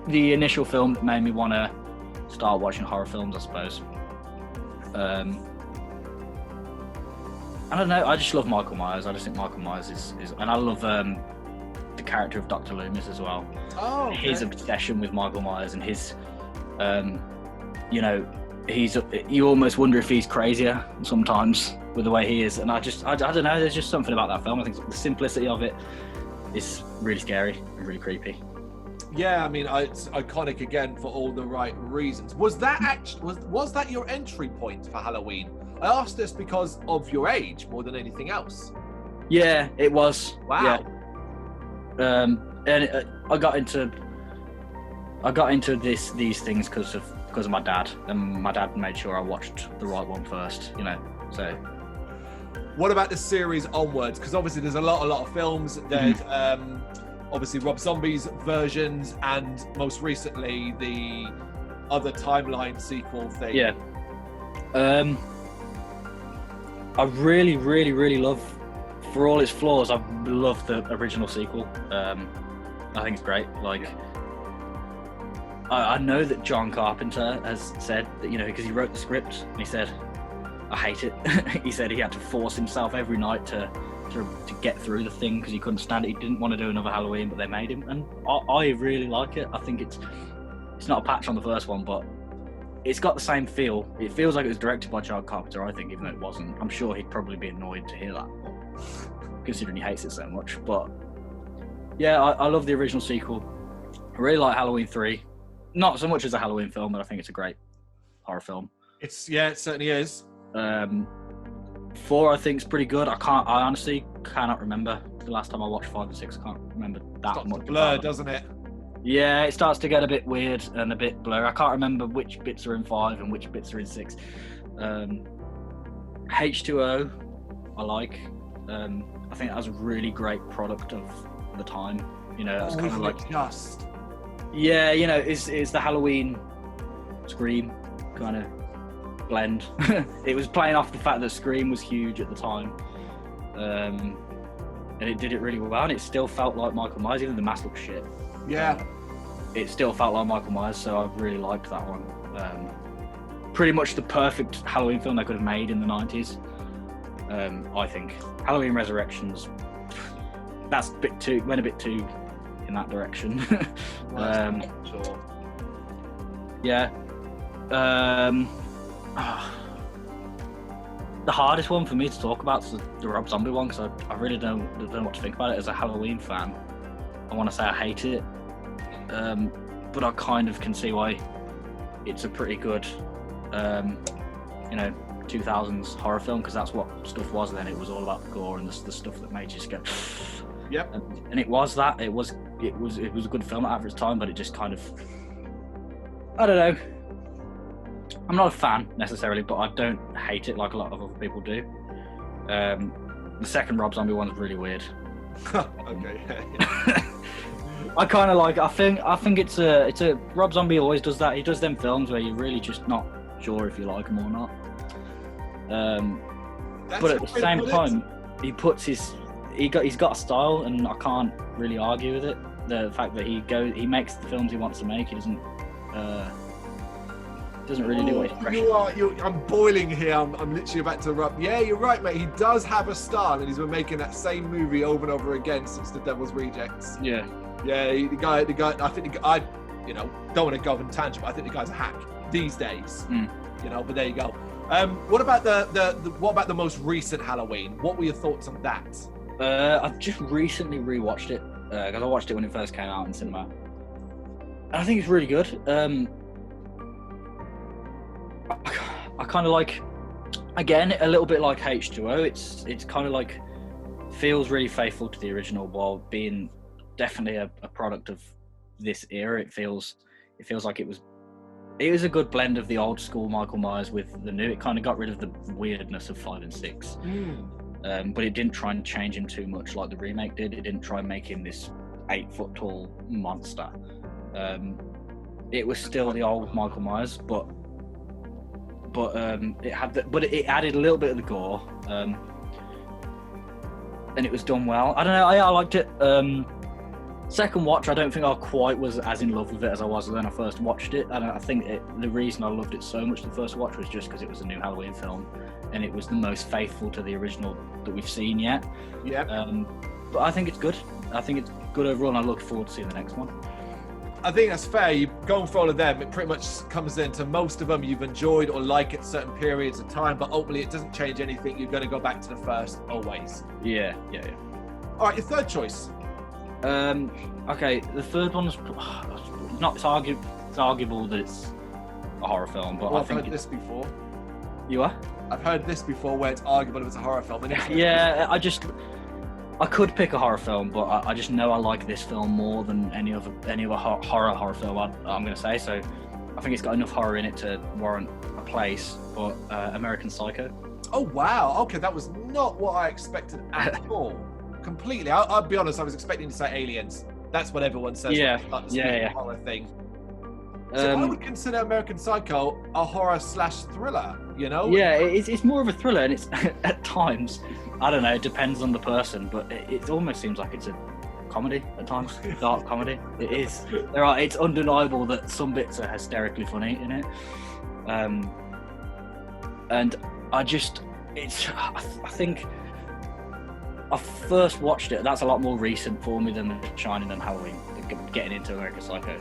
the initial film that made me want to start watching horror films, I suppose. I don't know, I just love Michael Myers. I just think Michael Myers is and I love the character of Dr. Loomis as well. Oh, okay. His obsession with Michael Myers and his you know, you almost wonder if he's crazier sometimes with the way he is, and I don't know, there's just something about that film. I think the simplicity of it is really scary and really creepy. Yeah, I mean, it's iconic again for all the right reasons. Was that your entry point for Halloween? I asked this because of your age more than anything else. Yeah, it was. Wow. Yeah. And I got into these things because of my dad, and my dad made sure I watched the right one first, you know. So what about the series onwards? Because obviously there's a lot of films. There's obviously Rob Zombie's versions, and most recently the other timeline sequel thing. Yeah. I really, really, really love, for all its flaws, I love the original sequel. I think it's great. Like, I know that John Carpenter has said that, you know, because he wrote the script and he said, I hate it. He said he had to force himself every night to get through the thing because he couldn't stand it. He didn't want to do another Halloween, but they made him, and I really like it. I think it's not a patch on the first one, but it's got the same feel. It feels like it was directed by John Carpenter, I think, even though it wasn't. I'm sure he'd probably be annoyed to hear that, considering he hates it so much. But yeah, I love the original sequel. I really like Halloween 3. not so much as a Halloween film, but I think it's a great horror film. It certainly is. 4 I think is pretty good. I honestly cannot remember the last time I watched 5 and 6. I can't remember that much. Blur, doesn't it? Yeah, it starts to get a bit weird and a bit blurry. I can't remember which bits are in 5 and which bits are in 6. H2O, I like. I think that was a really great product of the time. You know, it's kind of like just. Yeah, you know, it's the Halloween Scream kind of blend. It was playing off the fact that Scream was huge at the time, and it did it really well. And it still felt like Michael Myers, even the mask looked shit. Yeah, it still felt like Michael Myers, so I really liked that one. Pretty much the perfect Halloween film they could have made in the 90s. I think Halloween Resurrections. That's went a bit too in that direction. Sure. Yeah. The hardest one for me to talk about is the Rob Zombie one, because I really don't know what to think about it. As a Halloween fan, I want to say I hate it, but I kind of can see why it's a pretty good, 2000s horror film, because that's what stuff was then. It was all about the gore and the stuff that made you just go. Yep. And it was that. It was a good film at its time, but it just kind of, I don't know. I'm not a fan necessarily, but I don't hate it like a lot of other people do. The second Rob Zombie one is really weird. Okay. I kind of like. I think it's a Rob Zombie always does that. He does them films where you're really just not sure if you like them or not. But at the same time, he's got a style, and I can't really argue with it. The fact that he makes the films he wants to make. He doesn't really do what he's pressured. I'm boiling here. I'm literally about to erupt. Yeah, you're right, mate. He does have a style, and he's been making that same movie over and over again since The Devil's Rejects. Yeah. Yeah, the guy. I think I don't want to go on tangent, but I think the guy's a hack these days. But there you go. What about the most recent Halloween? What were your thoughts on that? I've just recently rewatched it because I watched it when it first came out in cinema, and I think it's really good. I kind of like, again, a little bit like H2O. It's kind of like feels really faithful to the original while being definitely a product of this era. It feels like it was a good blend of the old school Michael Myers with the new. It kind of got rid of the weirdness of 5 and 6, but it didn't try and change him too much like the remake did. It didn't try and make him this 8-foot tall monster. It was still the old Michael Myers, but it added a little bit of the gore, and it was done well. I don't know. I liked it. Second watch, I don't think I quite was as in love with it as I was when I first watched it. And I think the reason I loved it so much the first watch was just because it was a new Halloween film, and it was the most faithful to the original that we've seen yet. Yeah. But I think it's good. I think it's good overall, and I look forward to seeing the next one. I think that's fair. You going for all of them, it pretty much comes into most of them you've enjoyed or like at certain periods of time, but ultimately it doesn't change anything. You're going to go back to the first always. Yeah. All right, your third choice. Okay, the third one's not. It's arguable that it's a horror film, but I've heard this before. You are? I've heard this before, where it's arguable if it's a horror film. Yeah, I could pick a horror film, but I just know I like this film more than any other horror film I'm going to say. So I think it's got enough horror in it to warrant a place. But American Psycho. Oh wow! Okay, that was not what I expected at all. Completely. I'll be honest. I was expecting to say Aliens. That's what everyone says. Yeah. Horror thing. So I would consider American Psycho a horror/thriller. Yeah, it's more of a thriller, and it's at times. I don't know. It depends on the person, but it almost seems like it's a comedy at times. Dark comedy. It is. It's undeniable that some bits are hysterically funny in it. And I think I first watched it. That's a lot more recent for me than The Shining and Halloween. Getting into American Psycho.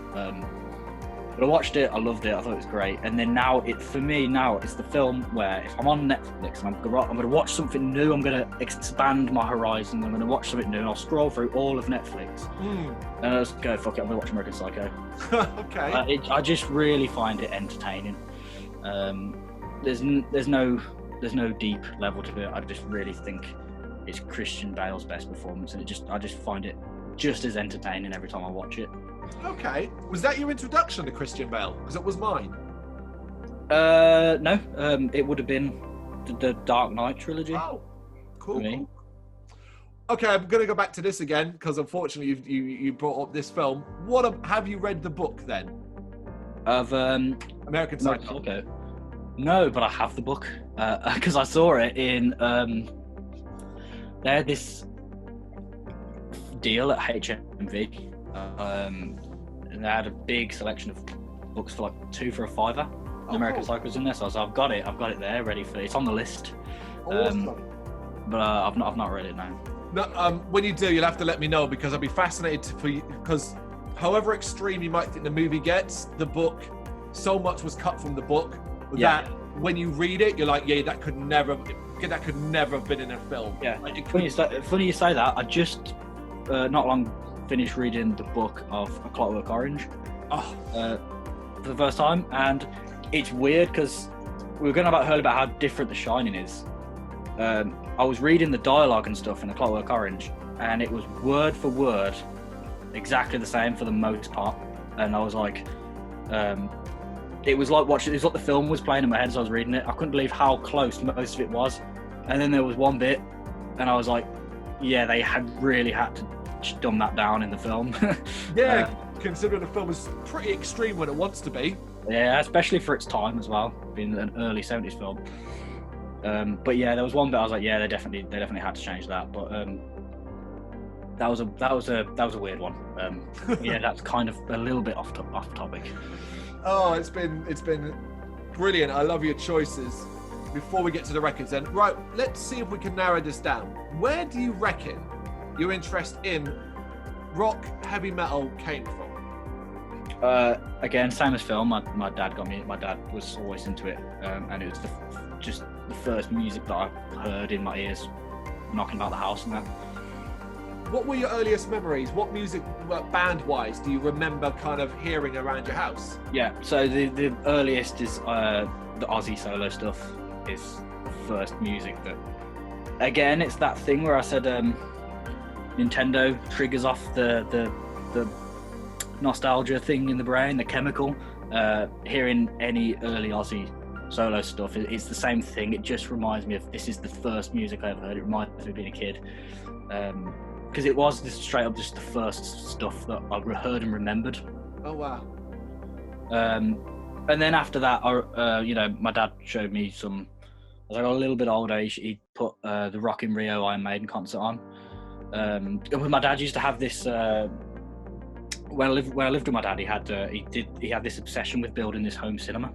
But I watched it, I loved it, I thought it was great. And then now, for me, it's the film where if I'm on Netflix and I'm going to watch something new, I'm going to expand my horizon, I'm going to watch something new, and I'll scroll through all of Netflix. And I'll just go, fuck it, I'm going to watch American Psycho. Okay. I just really find it entertaining. There's no deep level to it. I just really think it's Christian Bale's best performance, and I just find it just as entertaining every time I watch it. Okay. Was that your introduction to Christian Bale? Because it was mine. No. It would have been the Dark Knight trilogy. Oh, cool. Okay, I'm going to go back to this again because unfortunately you brought up this film. Have you read the book then? Of American Psycho? No, but I have the book because I saw it in. They had this deal at HMV. And they had a big selection of books for like 2 for $5. American Psycho was in there, so I was like, I've got it there, ready for it. It's on the list. Awesome. But I've not read it now. No, when you do, you'll have to let me know because I'd be fascinated for you. Because however extreme you might think the movie gets, the book, so much was cut from the book that when you read it, you're like, yeah, that could never have been in a film. Yeah. Like, funny you say that. I just not long finished reading the book of A Clockwork Orange for the first time, and it's weird because we were going to heard about how different The Shining is. I was reading the dialogue and stuff in A Clockwork Orange, and it was word for word exactly the same for the most part, and I was like, it was like the film was playing in my head as I was reading it. I couldn't believe how close most of it was, and then there was one bit, and I was like, yeah, they really had to dumb that down in the film. Considering the film is pretty extreme when it wants to be. Yeah, especially for its time as well, being an early 70s film. But yeah, there was one bit I was like, yeah, they definitely had to change that. But that was a weird one. Yeah, that's kind of a little bit off topic. Oh, it's been brilliant. I love your choices. Before we get to the records, then, right? Let's see if we can narrow this down. Where do you reckon your interest in rock, heavy metal came from? Again, same as film. My dad got me. My dad was always into it, and it was just the first music that I heard in my ears, knocking about the house and that. What were your earliest memories? What music, band-wise, do you remember kind of hearing around your house? Yeah, so the earliest is the Ozzy solo stuff. Is the first music that, again, it's that thing where I said Nintendo triggers off the nostalgia thing in the brain, the chemical. Hearing any early Ozzy solo stuff, it's the same thing. It just reminds me of, this is the first music I ever heard. It reminds me of being a kid. Because it was just straight up just the first stuff that I heard and remembered. Oh, wow. And then after that, my dad showed me some, as I got a little bit older, he put the Rock in Rio Iron Maiden concert on. My dad used to have this, when I lived with my dad, he had this obsession with building this home cinema.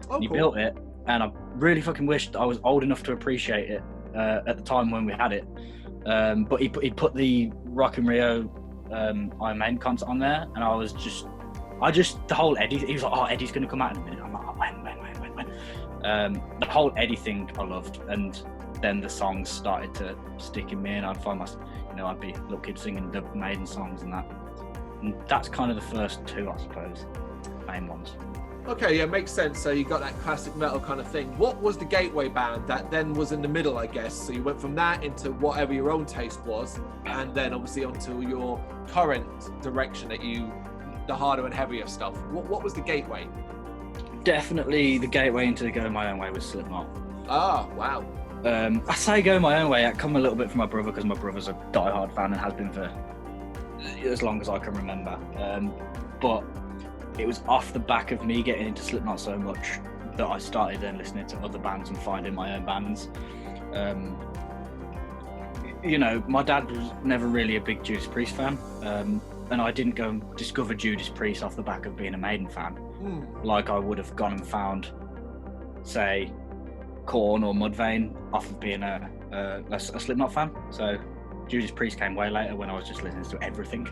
Oh, he built it, and I really fucking wished I was old enough to appreciate it at the time when we had it. But he put the Rock in Rio Iron Maiden concert on there, and the whole Eddie, he was like, oh, Eddie's going to come out in a minute. I'm like, oh, when? The whole Eddie thing I loved, and then the songs started to stick in me, and I'd find myself, I'd be a little kid singing the Maiden songs and that. And that's kind of the first two, I suppose, main ones. Okay, yeah, makes sense. So you got that classic metal kind of thing. What was the gateway band that then was in the middle, I guess? So you went from that into whatever your own taste was, and then obviously onto your current direction the harder and heavier stuff. What was the gateway? Definitely the gateway into Go My Own Way was Slipknot. Oh, wow. I say Go My Own Way, I come a little bit from my brother, because my brother's a diehard fan and has been for as long as I can remember. But it was off the back of me getting into Slipknot so much that I started then listening to other bands and finding my own bands. My dad was never really a big Judas Priest fan, and I didn't go and discover Judas Priest off the back of being a Maiden fan, like I would have gone and found, say, Korn or Mudvayne off of being a Slipknot fan. So Judas Priest came way later when I was just listening to everything.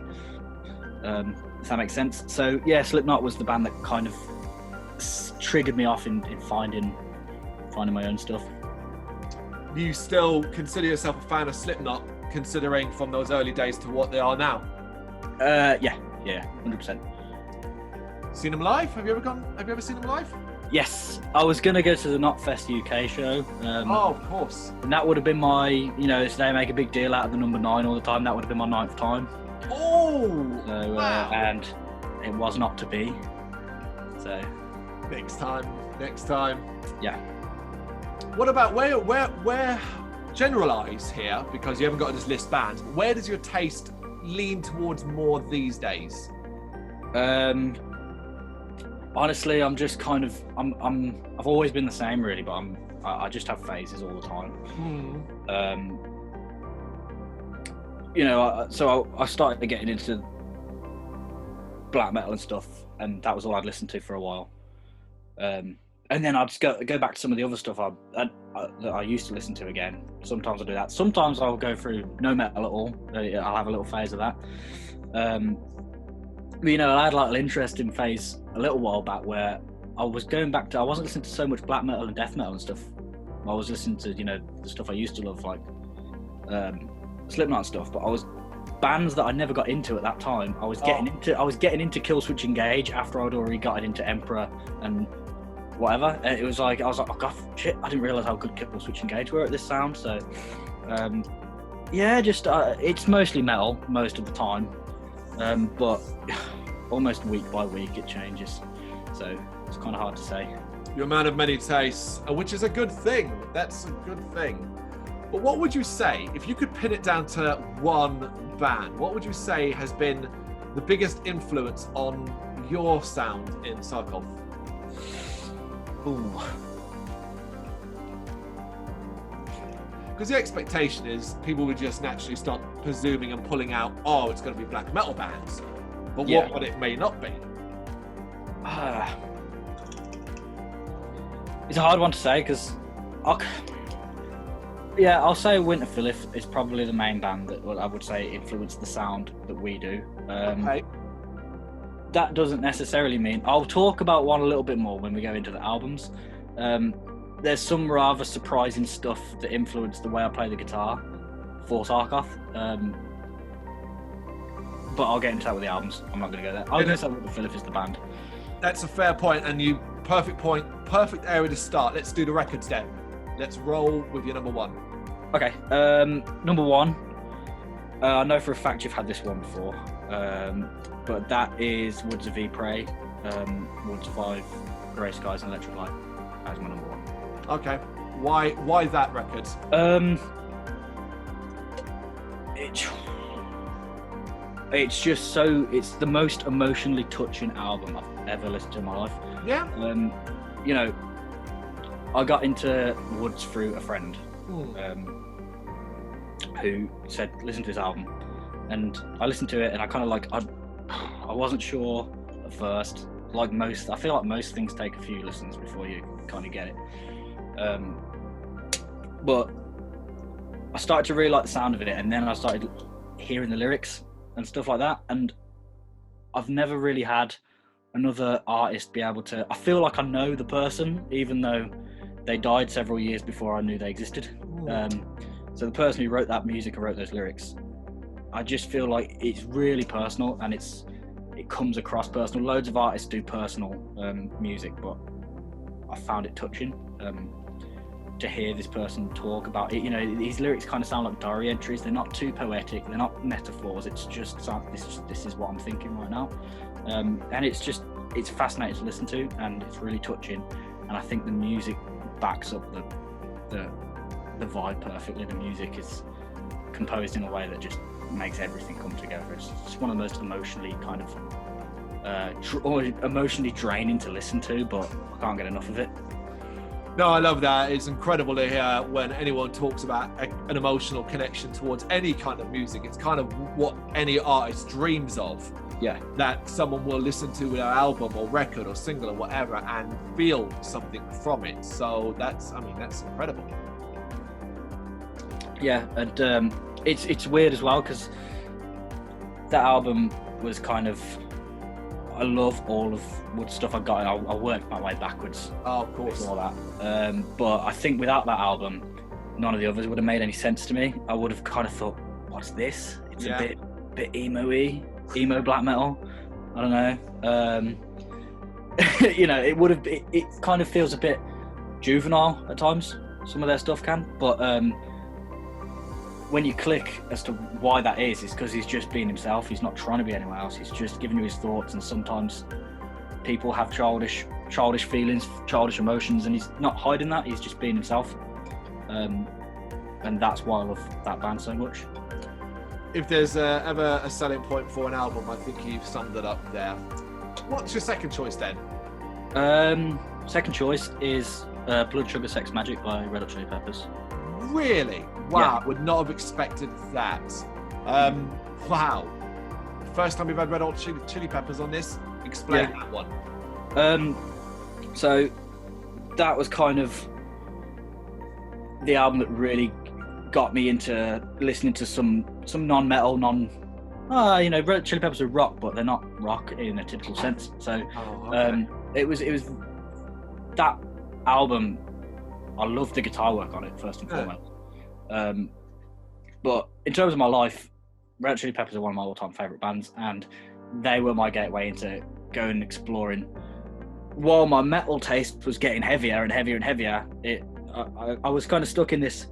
If that makes sense. So yeah, Slipknot was the band that kind of triggered me off in finding my own stuff. Do you still consider yourself a fan of Slipknot, considering from those early days to what they are now? Yeah, 100%. Seen them live? Have you ever seen them live? Yes, I was gonna go to the Knotfest UK show. Of course. And that would have been my, they make a big deal out of the number 9 all the time. That would have been my 9th time. Oh, so, wow. And it was not to be. So next time. Yeah. What about where generalize here, because you haven't got to just list bands. Where does your taste lean towards more these days? Honestly, I'm just kind of I've always been the same really, but I just have phases all the time. So I started getting into black metal and stuff, and that was all I'd listened to for a while. And then I'd just go back to some of the other stuff that I used to listen to again. Sometimes I'll do that. Sometimes I'll go through no metal at all. I'll have a little phase of that. I had like an interesting phase a little while back where I was going back to, I wasn't listening to so much black metal and death metal and stuff. I was listening to, the stuff I used to love, like Slipknot stuff, but I was bands that I never got into at that time. I was getting into Killswitch Engage after I'd already gotten into Emperor and whatever. And it was like, I was like, oh god, shit, I didn't realise how good Killswitch Engage were at this sound. So it's mostly metal most of the time. But almost week by week it changes, so it's kind of hard to say. You're a man of many tastes, which is a good thing. That's a good thing. But what would you say, if you could pin it down to one band, what would you say has been the biggest influence on your sound in Saarkoth? Ooh. Because the expectation is people would just naturally start presuming and pulling out, oh, it's going to be black metal bands. But what it may not be. It's a hard one to say because I'll say Winterfell is probably the main band that I would say influenced the sound that we do. Okay. That doesn't necessarily mean, I'll talk about one a little bit more when we go into the albums. There's some rather surprising stuff that influenced the way I play the guitar for Saarkoth. But I'll get into that with the albums. I'm not going to go there. I'm going to say Winterfell is the band. That's a fair point, and perfect point, perfect area to start. Let's do the records then. Let's roll with your number one. Okay. Number one. I know for a fact you've had this one before, but that is Woods of Ypres, Woods 5, Grey Skies and Electric Light. That's my number one. Okay. Why that record? It's just so, it's the most emotionally touching album I've ever listened to in my life. Yeah. I got into Woods through a friend who said, listen to this album. And I listened to it and I kind of like, I wasn't sure at first. I feel like most things take a few listens before you kind of get it. But I started to really like the sound of it, and then I started hearing the lyrics and stuff like that, and I've never really had another artist be able to, I feel like I know the person even though they died several years before I knew they existed. So the person who wrote that music and wrote those lyrics, I just feel like it's really personal and it comes across personal. Loads of artists do personal music, but I found it touching to hear this person talk about it. These lyrics kind of sound like diary entries. They're not too poetic, they're not metaphors, it's just this is what I'm thinking right now. And it's fascinating to listen to, and it's really touching, and I think the music backs up the vibe perfectly. The music is composed in a way that just makes everything come together. It's one of the most emotionally kind of emotionally draining to listen to, but I can't get enough of it. No, I love that. It's incredible to hear when anyone talks about an emotional connection towards any kind of music. It's kind of what any artist dreams of. Yeah. That someone will listen to an album or record or single or whatever and feel something from it. So that's incredible. Yeah, and it's weird as well because that album was kind of, I love all of what stuff I got. I worked my way backwards. Oh, of course. All that. But I think without that album, none of the others would have made any sense to me. I would have kind of thought, what's this? It's a bit emo-y, emo black metal. I don't know. You know, it kind of feels a bit juvenile at times. Some of their stuff can, but when you click as to why that is, it's because he's just being himself. He's not trying to be anyone else. He's just giving you his thoughts, and sometimes people have childish feelings, childish emotions, and he's not hiding that. He's just being himself, and that's why I love that band so much. If there's ever a selling point for an album, I think you've summed it up there. What's your second choice then? Second choice is Blood Sugar Sex Magic by Red Hot Chili Peppers. Really? Wow, would not have expected that. Wow. First time we've had Red Hot Chili Peppers on this. Explain that one. So that was kind of the album that really got me into listening to some non-metal, you know, Red Hot Chili Peppers are rock, but they're not rock in a typical sense. So it was that album. I love the guitar work on it first and foremost. But in terms of my life, Red Hot Chili Peppers are one of my all-time favourite bands, and they were my gateway into going exploring. While my metal taste was getting heavier and heavier and heavier, I was kind of stuck in this.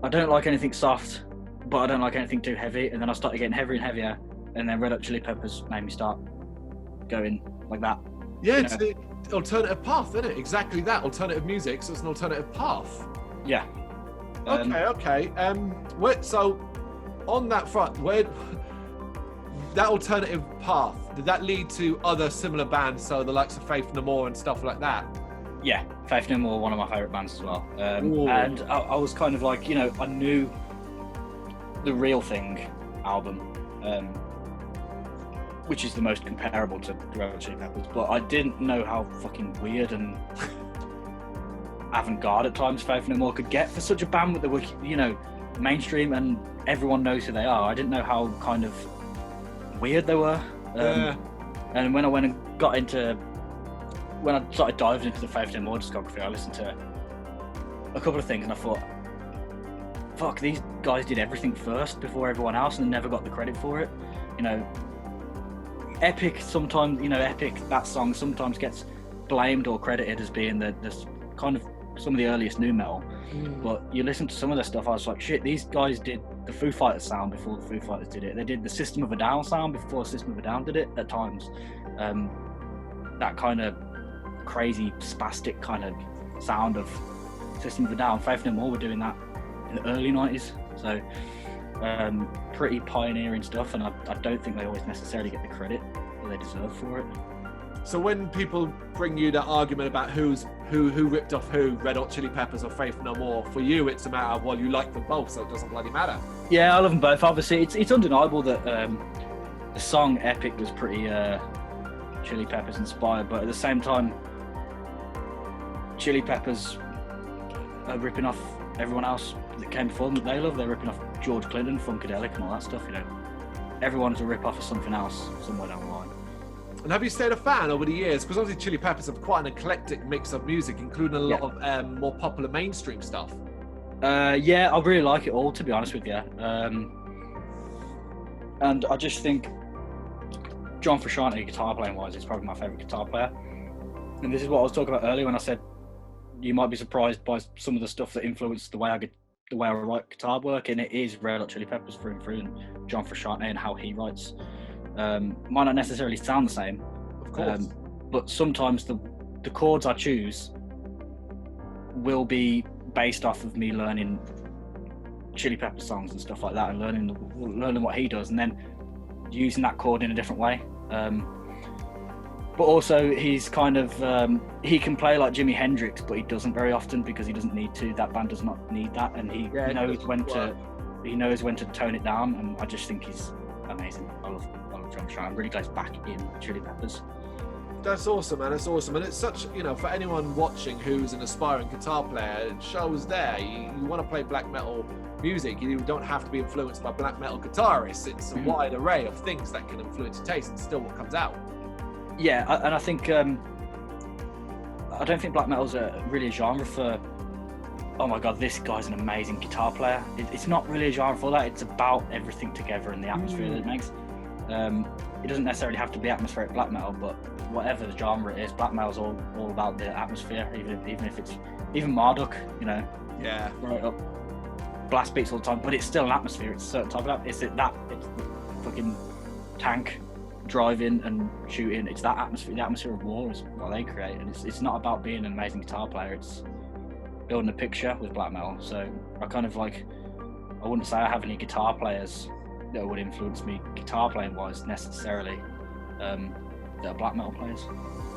I don't like anything soft, but I don't like anything too heavy. And then I started getting heavier and heavier, and then Red Hot Chili Peppers made me start going like that. Yeah, it's an alternative path, isn't it? Exactly that. Alternative music, so it's an alternative path. Yeah. Okay. So on that front, where that alternative path, did that lead to other similar bands, so the likes of Faith No More and stuff like that? Yeah, Faith No More, one of my favourite bands as well. And I was kind of like, you know, I knew the Real Thing album, which is the most comparable to Red Hot Chili Peppers, but I didn't know how fucking weird and avant-garde at times Faith No More could get for such a band that were, you know, mainstream and everyone knows who they are. I didn't know how kind of weird they were. And when I went and when I started diving into the Faith No More discography, I listened to a couple of things and I thought, fuck, these guys did everything first before everyone else and never got the credit for it. You know, Epic sometimes, you know, Epic, that song sometimes gets blamed or credited as being the kind of some of the earliest nu metal. But you listen to some of their stuff, I was like, shit, these guys did the Foo Fighters sound before the Foo Fighters did it. They did the System of a Down sound before System of a Down did it at times. That kind of crazy, spastic kind of sound of System of a Down, Faith No More were doing that in the early 90s. So pretty pioneering stuff, and I don't think they always necessarily get the credit that they deserve for it. So when people bring you that argument about who ripped off who, Red Hot Chili Peppers or Faith No More, for you it's a matter of, well, you like them both, so it doesn't bloody matter. Yeah, I love them both. Obviously, it's undeniable that the song Epic was pretty Chili Peppers inspired, but at the same time, Chili Peppers are ripping off everyone else that came before them that they love. They're ripping off George Clinton, Funkadelic and all that stuff, you know. Everyone's a rip-off of something else somewhere down the line. And have you stayed a fan over the years? Because obviously Chili Peppers have quite an eclectic mix of music, including a lot of more popular mainstream stuff. Yeah, I really like it all, to be honest with you. And I just think John Frusciante, guitar playing wise, is probably my favourite guitar player. And this is what I was talking about earlier when I said you might be surprised by some of the stuff that influenced the way I write guitar work, and it is Red Hot Chili Peppers through and through, and John Frusciante and how he writes. Might not necessarily sound the same, of course, but sometimes the chords I choose will be based off of me learning Chili Pepper songs and stuff like that, and learning what he does, and then using that chord in a different way. But also he's kind of he can play like Jimi Hendrix, but he doesn't very often because he doesn't need to. That band does not need that, and he knows when to tone it down. And I just think he's amazing. I love John Frusciante. I'm really glad he's back in Chili Peppers. That's awesome, man. That's awesome. And it's such, you know, for anyone watching who's an aspiring guitar player, it shows there. You want to play black metal music, you don't have to be influenced by black metal guitarists. It's a wide array of things that can influence your taste and still what comes out. Yeah, and I think, I don't think black metal's really a genre for, oh my God, this guy's an amazing guitar player. It's not really a genre for that. It's about everything together and the atmosphere that it makes. It doesn't necessarily have to be atmospheric black metal, but whatever the genre it is, black metal's all about the atmosphere, even if it's even Marduk, you know. Yeah. Right up. Blast beats all the time, but it's still an atmosphere. It's a certain type of it's fucking tank driving and shooting. It's that atmosphere. The atmosphere of war is what they create, and it's not about being an amazing guitar player. It's building a picture with black metal. So I kind of like, I wouldn't say I have any guitar players that would influence me guitar playing wise necessarily, that are black metal players.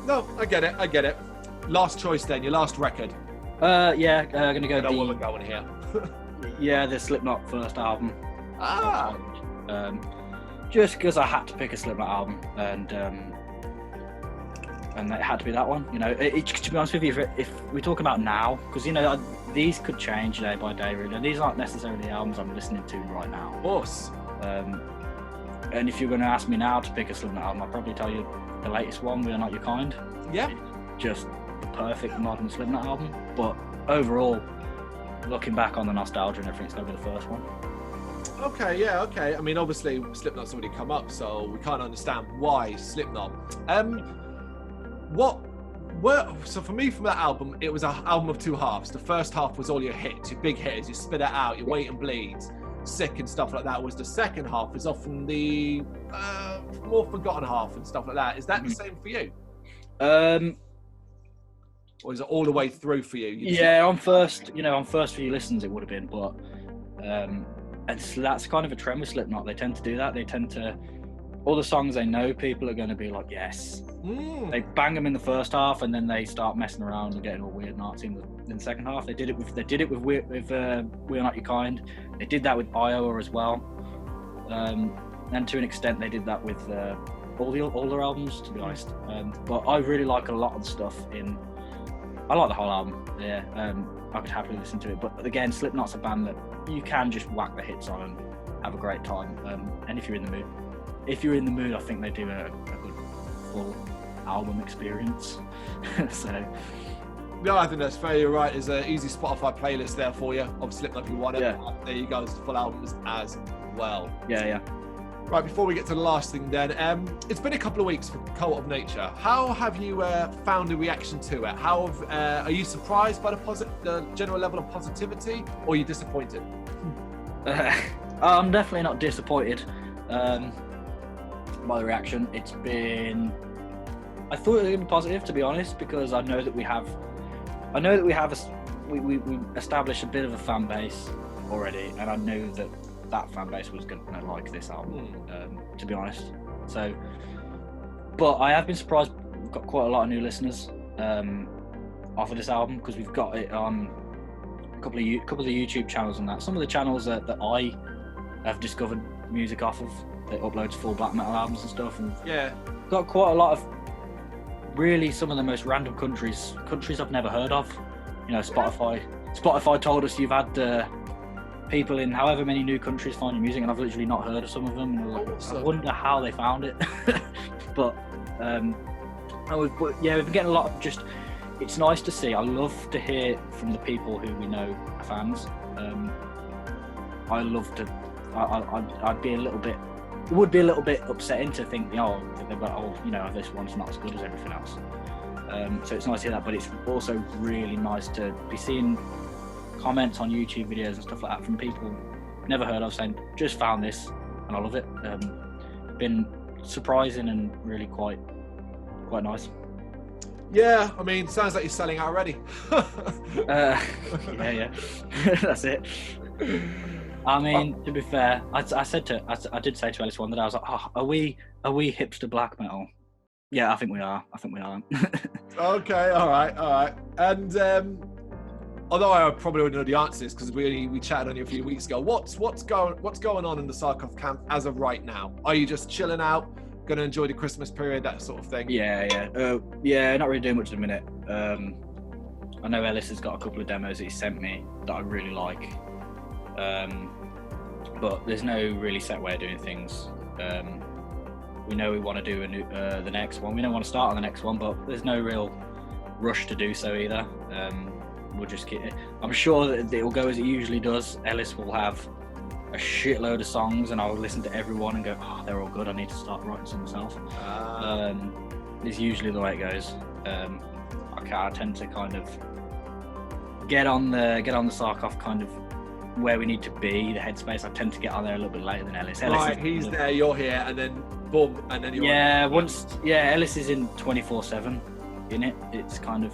No, I get it. Last choice then, your last record. Yeah, gonna go. I know where we're going here. Yeah, the Slipknot first album. Just because I had to pick a Slipknot album, and it had to be that one. You know, to be honest with you, if we talk about now, because you know these could change day by day. Really, these aren't necessarily the albums I'm listening to right now. Of course. And if you're going to ask me now to pick a Slipknot album, I'll probably tell you the latest one, "We Are Not Your Kind." Yeah. It's just the perfect modern Slipknot album. But overall, looking back on the nostalgia and everything, it's going to be the first one. Okay, yeah, okay. I mean, obviously, Slipknot's already come up, so we can't understand why Slipknot. So for me, from that album, it was an album of two halves. The first half was all your hits, your big hitters, you spit it out, your Wait and Bleeds, Sick and stuff like that. Was the second half is often the more forgotten half and stuff like that. Is that the same for you? Or is it all the way through for you? Yeah, on first few listens it would have been, but and that's kind of a trend with Slipknot. They tend to do that. They tend to, all the songs they know people are going to be like, yes. They bang them in the first half, and then they start messing around and getting all weird and artsy in the second half. They did it with We Are Not Your Kind. They did that with Iowa as well, and to an extent they did that with all their albums, to be honest. But I really like a lot of the stuff I like the whole album. Yeah, I could happily listen to it. But again, Slipknot's a band that you can just whack the hits on and have a great time. And if you're in the mood, I think they do a good full album experience. So. No, I think that's fair. You're right. There's an easy Spotify playlist there for you of Slipknot if you want it. Yeah. There you go. It's the full albums as well. Yeah. Right, before we get to the last thing then, it's been a couple of weeks for Cult of Nature. How have you found the reaction to it? Are you surprised by the general level of positivity, or are you disappointed? I'm definitely not disappointed by the reaction. I thought it was going to be positive, to be honest, because I know that we established a bit of a fan base already, and I knew that fan base was going to like this album, to be honest. So, but I have been surprised. We've got quite a lot of new listeners off of this album, because we've got it on a couple of the YouTube channels and that. Some of the channels that I have discovered music off of, that uploads full black metal albums and stuff, and got quite a lot of really some of the most random countries I've never heard of. You know, Spotify told us you've had people in however many new countries find your music, and I've literally not heard of some of them. And I wonder how they found it. But we've been getting a lot of just. It's nice to see. I love to hear from the people who we know are fans. I'd be a little bit. It would be a little bit upsetting to think, this one's not as good as everything else. So it's nice to hear that, but it's also really nice to be seeing comments on YouTube videos and stuff like that from people never heard of, saying, just found this and I love it. Been surprising and really quite nice. Yeah, I mean, sounds like you're selling out already. Yeah. That's it. I mean, to be fair, I did say to Alice one that I was like, are we hipster black metal? Yeah, I think we are. Okay, all right. And although I probably already know the answers, because we chatted on you a few weeks ago, what's going on in the Saarkoth camp as of right now? Are you just chilling out, Gonna enjoy the Christmas period, that sort of thing. Yeah. Not really doing much at the minute. I know Ellis has got a couple of demos that he sent me that I really like, but there's no really set way of doing things. We know we want to do the next one. We don't want to start on the next one, but there's no real rush to do so either. We'll just keep it. I'm sure that it will go as it usually does. Ellis will have a shitload of songs, and I'll listen to everyone and go, "Oh, they're all good. I need to start writing some myself." It's usually the way it goes. I tend to kind of get on the Saarkoth kind of where we need to be, the headspace. I tend to get on there a little bit later than Ellis. Right, he's there, you're here, and then boom, and then you're Ellis is in 24/7 in it. It's kind of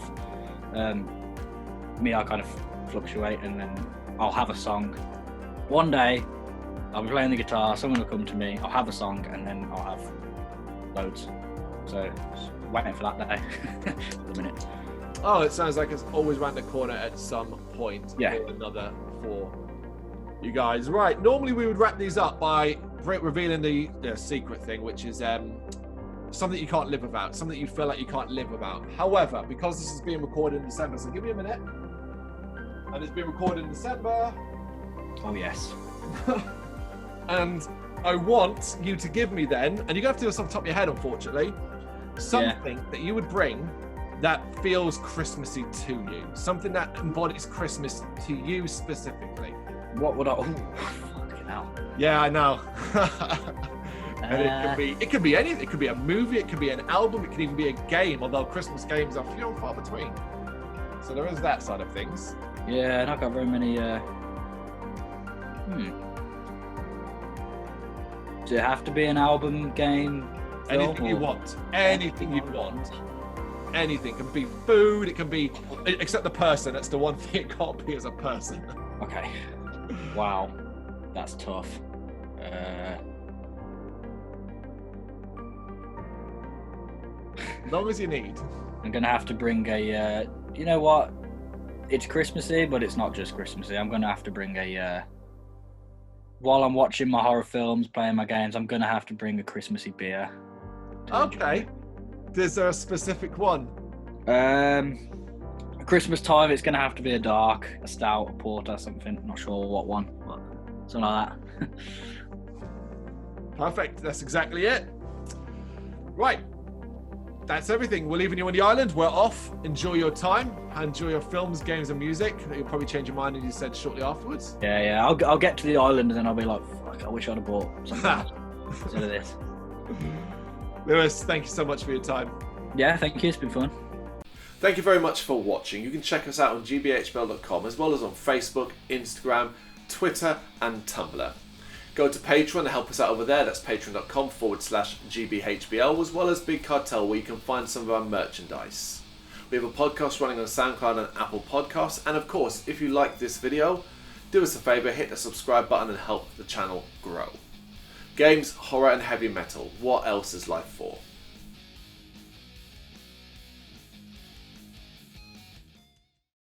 me. I kind of fluctuate, and then I'll have a song. One day, I'll be playing the guitar. Someone will come to me. I'll have a song, and then I'll have loads. So just waiting for that day at the minute. Oh, it sounds like it's always around the corner at some point. Yeah. Or another for you guys. Right. Normally we would wrap these up by revealing the secret thing, which is something you can't live without, something you feel like you can't live without. However, because this is being recorded in December, so give me a minute. And it's being recorded in December. Oh, yes. And I want you to give me then, and you're going to have to do this off the top of your head, unfortunately, something that you would bring that feels Christmassy to you. Something that embodies Christmas to you specifically. What would I... Oh, fucking hell. Yeah, I know. And it could be anything. It could be a movie, it could be an album, it could even be a game, although Christmas games are few and far between. So there is that side of things. Yeah, and I've got very many... Does it have to be an album, game, anything you want. Anything you want. Anything. It can be food, it can be... Except the person. That's the one thing it can't be as a person. Okay. Wow. That's tough. As long as you need. I'm going to have to bring a... you know what? It's Christmassy, but it's not just Christmassy. I'm going to have to bring a... while I'm watching my horror films, playing my games, I'm going to have to bring a Christmassy beer. Okay. Is there a specific one? Christmas time, it's going to have to be a dark, a stout, a porter, something. Not sure what one, but something like that. Perfect. That's exactly it. Right. That's everything. We're leaving you on the island. We're off. Enjoy your time. Enjoy your films, games, and music. You'll probably change your mind, as you said, shortly afterwards. Yeah. I'll get to the island and then I'll be like, fuck, I wish I'd have bought something else instead of this. Lewis, thank you so much for your time. Yeah, thank you. It's been fun. Thank you very much for watching. You can check us out on gbhbl.com as well as on Facebook, Instagram, Twitter, and Tumblr. Go to Patreon and help us out over there. That's patreon.com/gbhbl, as well as Big Cartel, where you can find some of our merchandise. We have a podcast running on SoundCloud and Apple Podcasts. And of course, if you like this video, do us a favour, hit the subscribe button and help the channel grow. Games, horror and heavy metal. What else is life for?